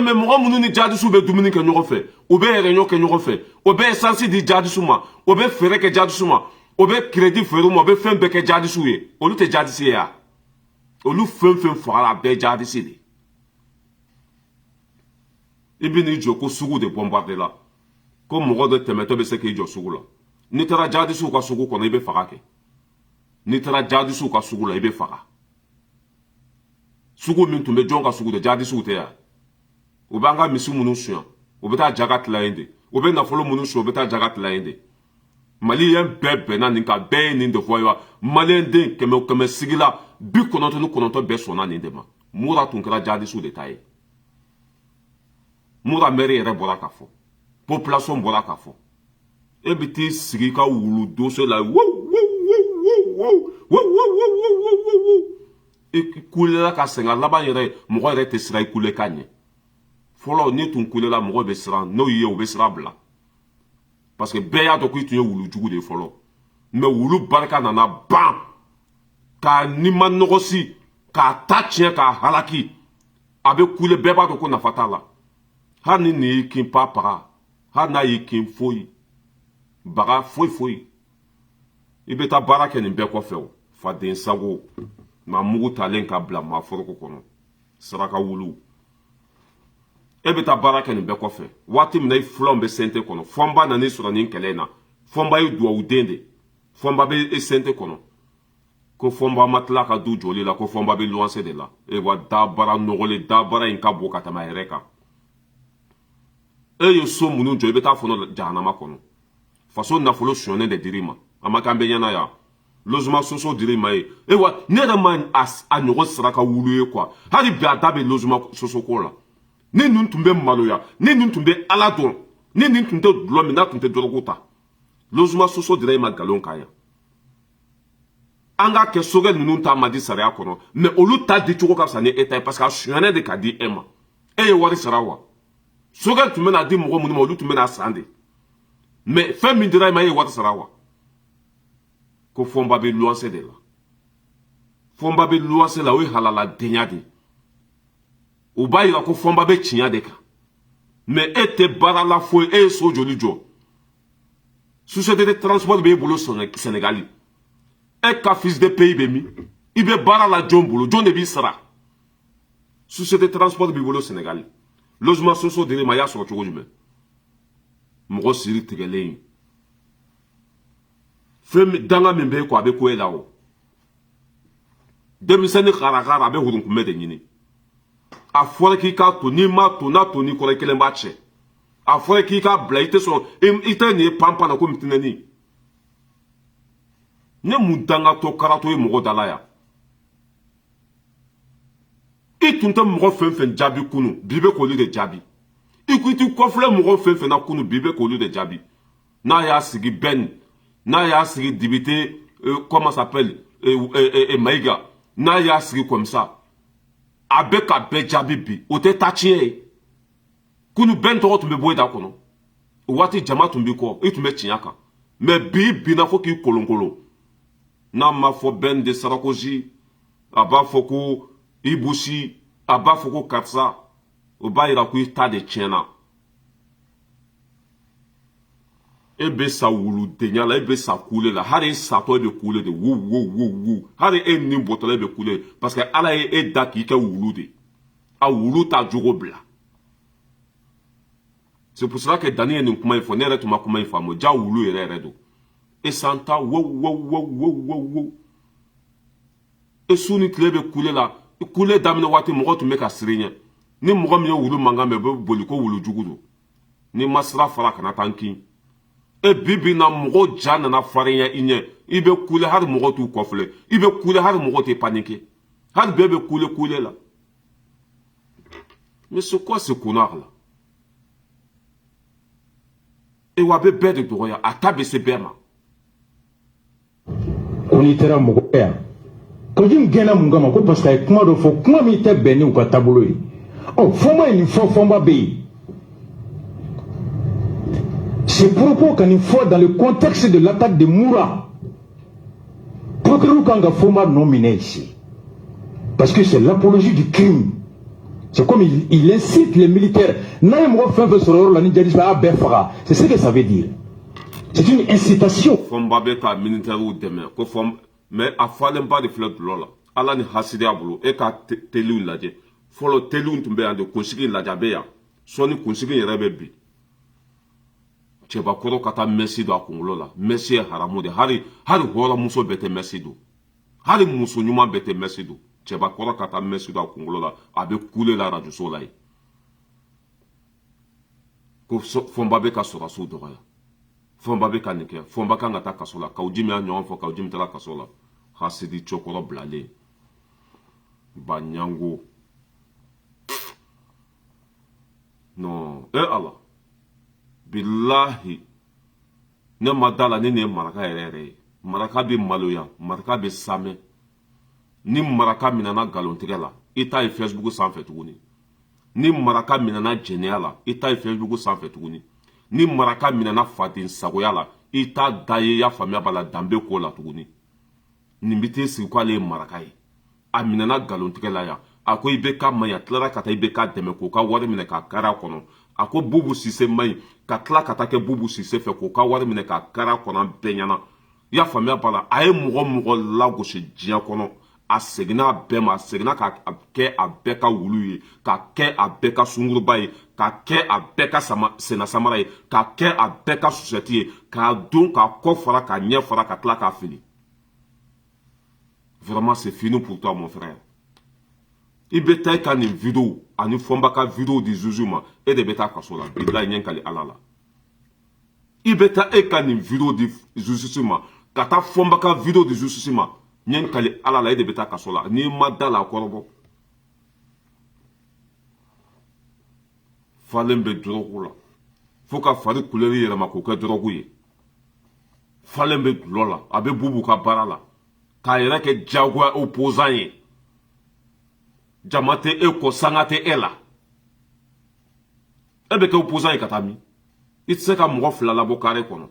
mais mɔgɔ minnu ni jadisiw bɛ dumuni kɛ ɲɔgɔn fɛ u bɛ réunion kɛ ɲɔgɔn fɛ o bɛ essence di jadisiw ma o bɛ fɛɛrɛ kɛ jadisiw ma o bɛ crédit feere u ma o bɛ fɛn bɛɛ kɛ jadisiw ye olu tɛ jadisi ye ya olu fɛn fɛn fagara a bɛɛ jadisi de i bɛ n'i jɔ ko sugu de bombarder la ko mɔgɔ dɔ tɛmɛtɔ bɛ se k'i jɔ sugu la n'i taara jadisiw ka sugu kɔnɔ i bɛ faga kɛ n'i taara jadisiw ka sugu la i bɛ faga sugu min tun bɛ jɔn ka sugu de jadisiw tɛ yan u b'an ka misi minnu suɲɛ u bɛ taa jaga tila yen de u bɛ nafolo minnu suɲɛ u bɛ taa jaga tila yen de maliyɛn bɛɛ bɛnna nin kan bɛɛ ye nin de fɔ wa maliyɛn den kɛmɛ o kɛmɛ sigi la 99 bɛɛ sɔnna nin de ma mura tun kɛra jadisiw de ta ye mura mɛri yɛrɛ bɔra k'a fɔ population bɔra k'a fɔ e bɛ t'i sigi ka wulu doso la i kulela ka sɛgɛn laban yɛrɛ mɔgɔ yɛrɛ tɛ sira i kule ka ɲɛ fɔlɔ ni tun kulela mɔgɔ bɛ siran n'o ye u bɛ sira bila parce que bɛɛ y'a dɔn ko i tun ye wulu jugu de fɔlɔ mais wulu barika nana ban k'a ni ma nɔgɔsi k'a ta tiɲɛ k'a halaki a bɛ kule bɛɛ b'a dɔn ko nafa t'a la hali ni nin y'i kin pa paga hali n'a y'i kin foyi baga foyi foyi i bɛ taa baara kɛ nin bɛɛ kɔfɛ o faden sago maa mugu talen ka bila maa foroko kɔnɔ saraka wulu e bɛ taa baara kɛ nin bɛɛ kɔfɛ waati min na i filanw bɛ sente kɔnɔ Fɔnba nan'i sɔrɔ nin kɛlɛ in na Fɔnba ye duwawuden de Fɔnba bɛ e sente kɔnɔ ko Fɔnba ma tila ka du jɔli la ko Fɔnba bɛ luwanse de la e wa dabara nɔgɔlen dabara in ka bon ka tɛmɛ a yɛrɛ kan e ye so minnu jɔ i bɛ taa fɔnɔ jahanama kɔnɔ faso nafolo sonyɛnen de dir'i ma a ma k'an bɛ ɲɛna yan logement soso dir'i ma ye e wa ne yɛrɛ ma a ɲɔgɔn saraka wulu ye quoi hali bi a da bɛ logement soso ko la ni nin tun bɛ maloya ni nin tun bɛ ala dɔn ni nin tun tɛ dulɔ min n'a tun tɛ dɔrɔgu ta logement soso dira i ma nkalon kan yan an ka kɛ sogɛ ninnu ta ma di sariya kɔnɔ mais olu ta di cogo ka fisa ni e ta ye parce que a sonyɛnen de ka di e ma e ye wari sara wa sogɛ tun bɛna di mɔgɔ minnu ma olu tun bɛna san de mais fɛn min dira i ma e ye wari sara wa ko Fɔnba bɛ luwanse de la Fɔnba bɛ luwanse la o ye halaladenya de u b'a yira ko Fɔnba bɛ tiɲɛ de kan mais e tɛ baara la foyi e ye so joli jɔ société de transport b'e bolo Sénégali e ka fiche de paye bɛ min i bɛ baara la jɔn bolo jɔn de b'i sara société de transport b'i bolo Sénégali logement soso dir'i ma i y'a sɔrɔ cogo jumɛn mɔgɔ siri tigɛlen fɛn danga min bɛ e kɔ a bɛ ko e la o denmisɛnnin harakara a bɛ hurunkunbɛ de ɲini a fɔra k'i k'a to n'i m'a to n'a to n'i kɔrɔ i kelen b'a cɛ a fɔra k'i k'a bila i tɛ sɔn i tɛ nin ye panpan na ko mitinɛni ne mun dangatɔ karatɔ ye mɔgɔ da la yan i tun tɛ mɔgɔ fɛn fɛn jaabi kunu bi bɛ k'olu de jaabi i ko i t'i kɔfilɛ mɔgɔ fɛn fɛn na kunu bi bɛ k'olu de jaabi n'a y'a sigi bɛn n'a y'a sigi dibite comment s'appelle Maïga n'a y'a sigi comme ça a bɛ ka bɛɛ jaabi bi o tɛ taa tiɲɛ ye kunu bɛn tɔgɔ tun bɛ bɔ i da kɔnɔ o waati jama tun b'i kɔ i tun bɛ tiɲɛ kan mais bi binna fo k'i kolonkolon n'a ma fɔ bɛn de Sarakosi a b'a fɔ ko Ibusi a b'a fɔ ko karisa o b'a yira ko i ta de tiɲɛna e bɛ sa wuludenya la e bɛ sa kule la hali e satɔ e bɛ kule de wu hali e ni bɔtɔla e bɛ kule parce que ala ye e da k'i kɛ wulu de a wulu t'a jogo bila c'est pour cela que Dani ye nin kuma in fɔ ne yɛrɛ tun ma kuma in faamu ja wulu yɛrɛ yɛrɛ don e san ta wow e su ni tile bɛ kule la kule daminɛ waati mɔgɔ tun bɛ ka siri ɲɛ ni mɔgɔ min ye wulu mankan mɛn o bɛ boli ko wulu jugu don ni ma sira fara kana taa n kin e bibi na mɔgɔ ja nana farinya i ɲɛ i bɛ kule hali mɔgɔ t'u kɔfilɛ i bɛ kule hali mɔgɔ tɛ panike hali bɛɛ bɛ kule la mais c'est quoi ce connard là e wa bɛ bɛɛ de dɔgɔya a ta bɛ se bɛɛ ma ko n'i taara mɔgɔ yan Kojim gɛnna mun kama ko parce que a ye kuma dɔ fɔ kuma min tɛ bɛn ni u ka taabolo ye fɔnba ye nin fɔ fɔnba bɛ yen c'est propos ka nin fɔ dans le contexte de l'attaque de Moura procureur kan ka fɔnba nɔ minɛ ici parce que c'est l'apologie du crime c'est comme il incite les militaires n'a ye mɔgɔ fɛn fɛn sɔrɔ yɔrɔ la ni djihadiste a bɛɛ faga c'est ce que ça veut dire c'est une incitation fɔnba bɛ ka militaire dɛmɛ ko fɔnba mais a falen ba de filɛ dulɔ la ala ni hasidiya bolo e ka teliw lajɛ fɔlɔ teliw tun bɛ yan de kunsigi lajɛ a bɛ yan sɔni kunsigi yɛrɛ bɛ bi cɛbakɔrɔ ka taa mɛsi don a kunkolo la mɛsi ye haramu de hali hɔrɔnmuso bɛɛ tɛ mɛsi don hali muso ɲuman bɛɛ tɛ mɛsi don cɛbakɔrɔ ka taa mɛsi don a kunkolo la a bɛ kule la arajoso la yen ko fɔnba bɛ ka sɔrɔsiw dɔgɔya fɔnba bɛ ka nin kɛ fɔnba kan ka taa kaso la kaw jimi y'a ɲɔgɔn fɔ kaw jimi taara kaso la hasidi cɔkɔrɔ bilalen ba ɲango non ala bilahi ne ma da la ne nin ye maraka yɛrɛ yɛrɛ ye maraka bɛ maloya maraka bɛ samɛ ni maraka minɛna nkalontigɛ la i t'a ye Facebook sanfɛ tuguni ni maraka minɛna jɛnɛya la i t'a ye Facebook sanfɛ tuguni ni maraka minɛna faden sagoya la i t'a da ye y'a faamuya b'a la danbe ko la tuguni nin bɛ t'i sigi k'ale ye maraka ye a minɛna nkalontigɛ la yan a ko i bɛ ka maɲi a tilara ka taa i bɛ ka dɛmɛ k'o ka wari minɛ k'a kari a kɔnɔ a ko Bubu Sise maɲi ka tila ka taa kɛ Bubu Sise fɛ k'o ka wari minɛ k'a kari a kɔnɔ bɛɛ ɲɛna i y'a faamuya b'a la a ye mɔgɔ lagosi diɲɛ kɔnɔ a seginna a bɛɛ ma a seginna k'a kɛ a bɛɛ ka wulu ye k'a kɛ a bɛɛ ka sunguruba ye k'a kɛ a bɛɛ ka sennasamara ye k'a kɛ a bɛɛ ka susɛti ye k'a don k'a kɔ fara k'a ɲɛ fara ka tila k'a fili vraiment c'est fini pour toi mon frère i bɛ taa i ka nin vidéo ani fɔnba ka vidéo di Zuzu ma e de bɛ taa kaso la bilahi ɲɛ kali ala la i bɛ taa e ka nin vidéo di Zuzu ma ka taa fɔnba ka vidéo di Zuzu ma ɲɛ kali ala la e de bɛ taa kaso la n'i ma da la a kɔrɔbɔ falen bɛ dɔrɔgu la fo ka fari couleur yɛlɛma k'o kɛ dɔrɔgu ye falen bɛ dulɔ la a bɛ Bubu ka baara la k'a yɛrɛ kɛ diyagoya opposant ye jama tɛ e kɔ sanga tɛ e la e bɛ kɛ opposant ye ka taa min i tɛ se ka mɔgɔ fila labɔ carré kɔnɔ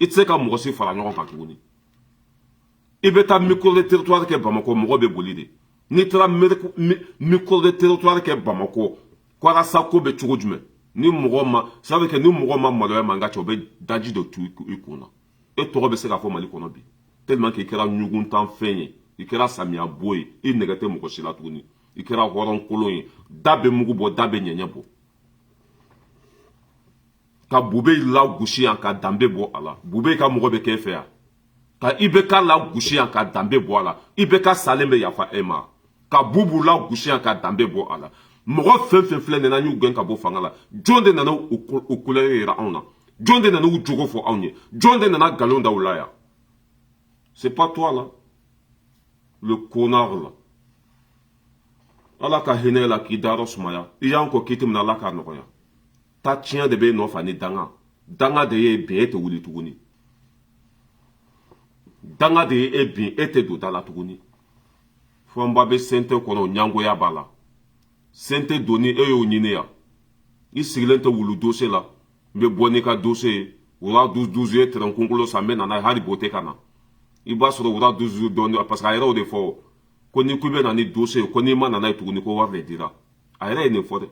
i tɛ se ka mɔgɔ si fara ɲɔgɔn kan tuguni i bɛ taa micro de territoire kɛ Bamako mɔgɔ bɛ boli de n'i taara micro de territoire kɛ Bamako Kwarasa ko bɛ cogo jumɛn ni mɔgɔ ma ça veut dire que ni mɔgɔ ma maloya man ka cɛ o bɛ daji dɔ tu i kun na e tɔgɔ bɛ se ka fɔ Mali kɔnɔ bi tellement que i kɛra ɲuguntan fɛn ye i kɛra samiya bo ye i nɛgɛ tɛ mɔgɔ si la tuguni i kɛra hɔrɔn kolon ye da bɛ mugu bɔ da bɛ ɲɛɲɛ bɔ ka Bube lagosi yan ka danbe bɔ a la Bube ka mɔgɔ bɛ kɛ e fɛ yan ka ibeka la gushi yan ka dambe bo ala ibeka salembe yafa ema ka bubu la gushi yan ka dambe bo ala mogo fen fle nena nyu gen ka bo fangala jonde nana ukule ra ona jonde nana u jogo fo onye jonde nana galonda ulaya. C'est pas toi là le connard là ala ka hene la ki daro sumaya iya ko kitim na la ka no ya ta tien de be no fani danga de ye be te wuli tuguni danga de ye bi ete do dala tuguni fomba be sente kono nyango ya bala sente doni e yo nyine ya isigilente wulu dossier la mbe boni ka dossier wala 12 ye tran kungulo sambe na hari bote kana iba soro wala 12 doni parce que ayra o de fo koni kube na ni dossier koni ma na tuguni ko warle dira ayra ne fo de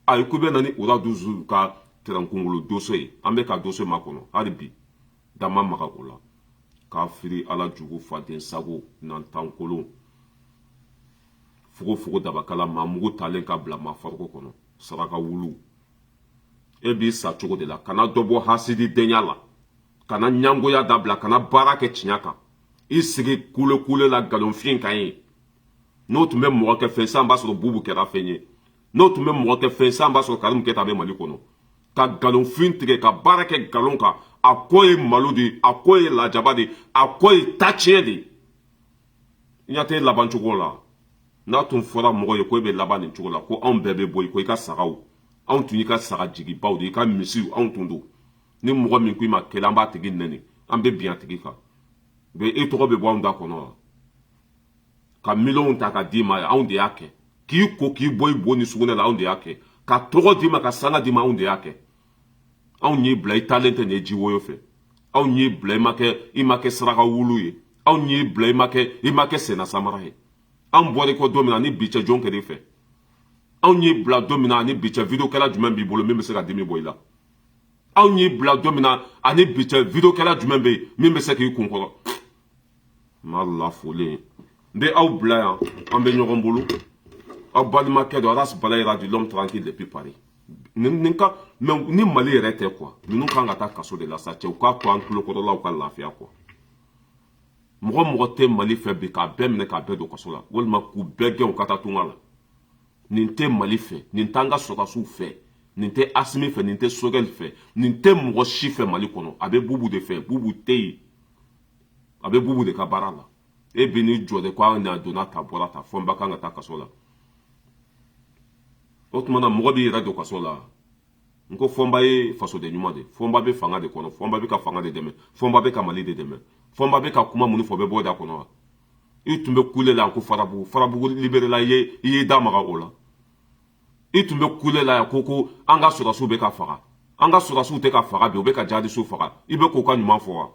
ay kube na ni wala 12 ka tran kungulo dossier ambe ka dossier makono hari bi dama maka ola ka firi ala jugu faden sago nan tankolo fugo dabakala mamugo talen ka bla ma farko kono saraka wulu ebi sa cogo de la kana dobo hasidi denyala kana nyango ya dabla kana barake chinyaka isigi kule la galon fin kan n'otu me mo ke fen samba so bubu ke ra fenye n'otu me mo ke fen samba so karum ke tabe mali kono ka galon fin tige ka barake galon ka akoye maludi akoye la jabadi akoye tachedi nyate laban cogo la n'a tun fɔra mɔgɔ ye ko be laban nin cogo la ko anw bɛɛ bɛ bɔ ko i ka sagaw anw tun y'i ka saga jigi baw de i ka misiw anw tun do ni mɔgɔ min ko i ma kɛlɛ an b'a tigi nɛni an bɛ bin a tigi kan bɛ e tɔgɔ bɛ bɔ anw da kɔnɔ wa ka miliyɔnw ta ka d'i ma anw de y'a kɛ k'i ko k'i bɔ i bo ni sugunɛ la anw de y'a kɛ ka tɔgɔ d'i ma ka sanga d'i ma anw de y'a kɛ anw y'i bila i taalen tɛ nin ye ji woyo fɛ anw y'i bila i ma kɛ saraka wulu ye anw y'i bila i ma kɛ senna samara ye an bɔra ko don min na ni bi cɛ jɔn kɛr'i fɛ anw y'i bila don min na ani bi cɛ video kɛla jumɛn b'i bolo min bɛ se ka dimi bɔ i la anw y'i bila don min na ani bi cɛ video kɛla jumɛn bɛ yen min bɛ se k'i kun kɔrɔ ma lafolen n bɛ aw bila yan an bɛ ɲɔgɔn bolo aw balimakɛ dɔ Aras Balayi du l'homme tranquille depuis Paris ni Mali yɛrɛ tɛ quoi ninnu kan ka taa kaso de la sa cɛ u k'a to an tulokɔrɔlaw ka lafiya quoi mɔgɔ tɛ Mali fɛ bi k'a bɛɛ minɛ k'a bɛɛ don kaso la walima k'u bɛɛ gɛn u ka taa tunga la nin tɛ Mali fɛ nin t'an ka sɔrɔdasiw fɛ nin tɛ Asimi fɛ nin tɛ Sogɛl fɛ nin tɛ mɔgɔ si fɛ Mali kɔnɔ a bɛ bubu de fɛ bubu tɛ yen a bɛ bubu de ka baara la e bɛ n'i jɔ de ko an n'a donna ta bɔra ta fɔ n ba kan ka taa kaso la o tuma na mɔgɔ b'i yɛrɛ don kaso la n ko Fɔnba ye fasoden ɲuman de Fɔnba bɛ fanga de kɔnɔ Fɔnba bɛ ka fanga de dɛmɛ Fɔnba bɛ ka Mali de dɛmɛ Fɔnba bɛ ka kuma minnu fɔ bɛ bɔ da kɔnɔ wa i tun bɛ kule la ko Farabugu libéré la i ye da maga o la i tun bɛ kule la yan ko an ka sɔrɔdasiw bɛ ka faga an ka sɔrɔdasiw tɛ ka faga bi u bɛ ka jihadistes faga i bɛ k'o ka ɲuman fɔ wa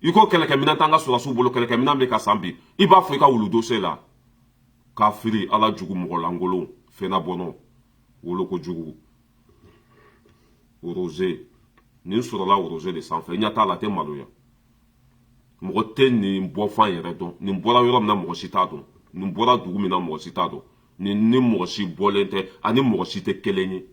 i ko kɛlɛkɛminɛn t'an ka sɔrɔdasiw bolo kɛlɛkɛminɛn bɛ ka san bi i b'a fɔ i ka wulu dossier la k'a firi ala jugu mɔgɔ lankolon fɛnna bɔnɔ woloko jugu Rosé nin sɔrɔla Rosé de sanfɛ i ɲɛ t'a la a tɛ maloya mɔgɔ tɛ nin bɔfan yɛrɛ dɔn nin bɔra yɔrɔ min na mɔgɔ si t'a dɔn nin bɔra dugu min na mɔgɔ si t'a dɔn ni mɔgɔ si bɔlen tɛ ani mɔgɔ si tɛ kelen ye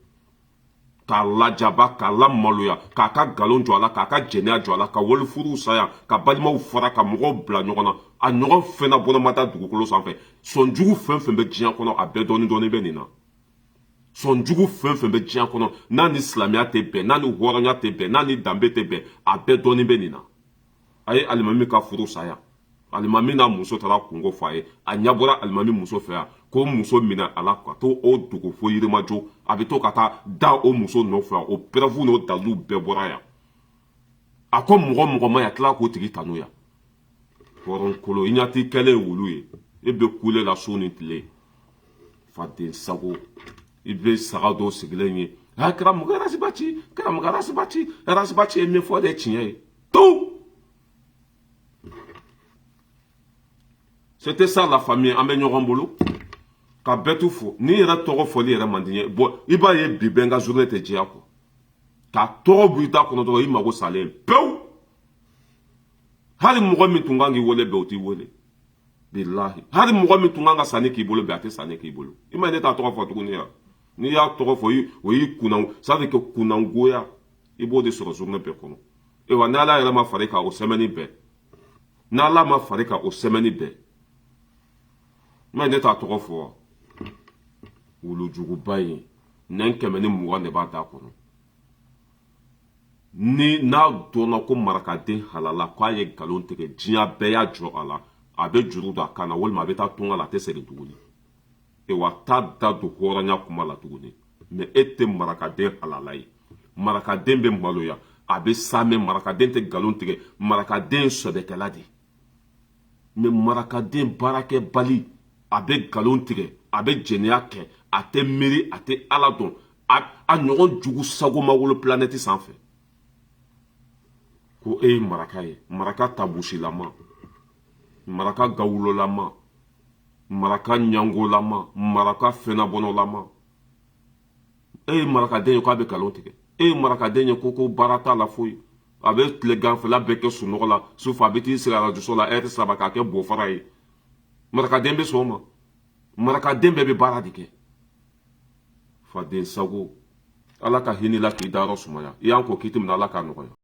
k'a lajaba k'a lamaloya k'a ka galon jɔ a la k'a ka jɛnɛya jɔ a la ka walifuruw saya ka balimaw fara ka mɔgɔw bila ɲɔgɔn na a ɲɔgɔn fɛnna bɔnɔ ma taa dugukolo sanfɛ sɔnjugu fɛn fɛn bɛ diɲɛ kɔnɔ a bɛɛ dɔɔni bɛ nin na sɔnjugu fɛn fɛn bɛ diɲɛ kɔnɔ n'a ni silamɛya tɛ bɛn n'a ni hɔrɔnya tɛ bɛn n'a ni danbe tɛ bɛn a bɛɛ dɔɔni bɛ nin na a ye alimami ka furu saya alimami n'a muso taara kungo fɔ a ye a ɲɛ bɔra alimami muso fɛ yan ko muso minɛ a la ka to o dogo fo yirimajɔ a bɛ to ka taa da o muso nɔfɛ yan o pɛrɛfu n'o dalilu bɛɛ bɔra yan a ko mɔgɔ ma yan tila k'o tigi ta n'o yan hɔrɔnkolo i ɲɛ t'i kɛlen wulu ye e bɛ kule la su ni tile faden sago i bɛ saga dɔw sigilen ye karamɔgɔ Arasibaci ye min fɔ de tiɲɛ ye to. C'était ça la famille an bɛ ɲɔgɔn bolo ka bɛɛ tu fo ni yɛrɛ tɔgɔ fɔli yɛrɛ man di n ye bon i b'a ye bi bɛɛ n ka journée tɛ diya kɔ ka tɔgɔ bɔ i da kɔnɔ dɔrɔn i mago salen pewu hali mɔgɔ min tun kan k'i wele bɛɛ o t'i wele bilahi hali mɔgɔ min tun kan ka sanni k'i bolo bɛɛ a tɛ sanni k'i bolo i ma ye ne t'a tɔgɔ fɔ tuguni ya n'i y'a tɔgɔ fɔ o y'i kunna ça veut dire que kunnangoya i b'o de sɔrɔ journée bɛɛ kɔnɔ wa ni ala yɛrɛ ma fara i kan o semaine bɛɛ n'ala ma fari ka o sɛmɛni bɛɛ mɛ ne t'a tɔgɔ fɔ wa wulujuguba in nɛn 120 de b'a da kɔnɔ ni n'a dɔnna ko marakaden halala k'a ye nkalon tigɛ diɲɛ bɛɛ y'a jɔ a la a bɛ juru don a kan na walima a bɛ taa tunga la a tɛ segin tuguni wa t'a da don hɔrɔnya kuma la tuguni mɛ e tɛ marakaden halala ye marakaden bɛ maloya a bɛ sa mɛ marakaden tɛ nkalon tigɛ marakaden ye sɛbɛkɛla de mɛ marakaden baarakɛbali a bɛ nkalon tigɛ a bɛ jɛnɛya kɛ a tɛ miiri a tɛ ala dɔn a ɲɔgɔn jugu sago ma wolo planète sanfɛ ko e ye maraka ye maraka tabusilama maraka gawulolama maraka ɲangolama maraka fɛnabɔnɔlama e ye marakaden ye k'a bɛ nkalon tigɛ e ye marakaden ye ko baara t'a la foyi a bɛ tile ganfɛla bɛɛ kɛ sunɔgɔ la sufɛ a bɛ t'i sigi arajoso la heure 3 k'a kɛ bofara ye marakaden bɛ sɔn o ma marakaden bɛɛ bɛ baara de kɛ faden sago ala ka hinɛ la k'i dayɔrɔ sumaya i y'an ko k'i tɛmɛna ala k'a nɔgɔya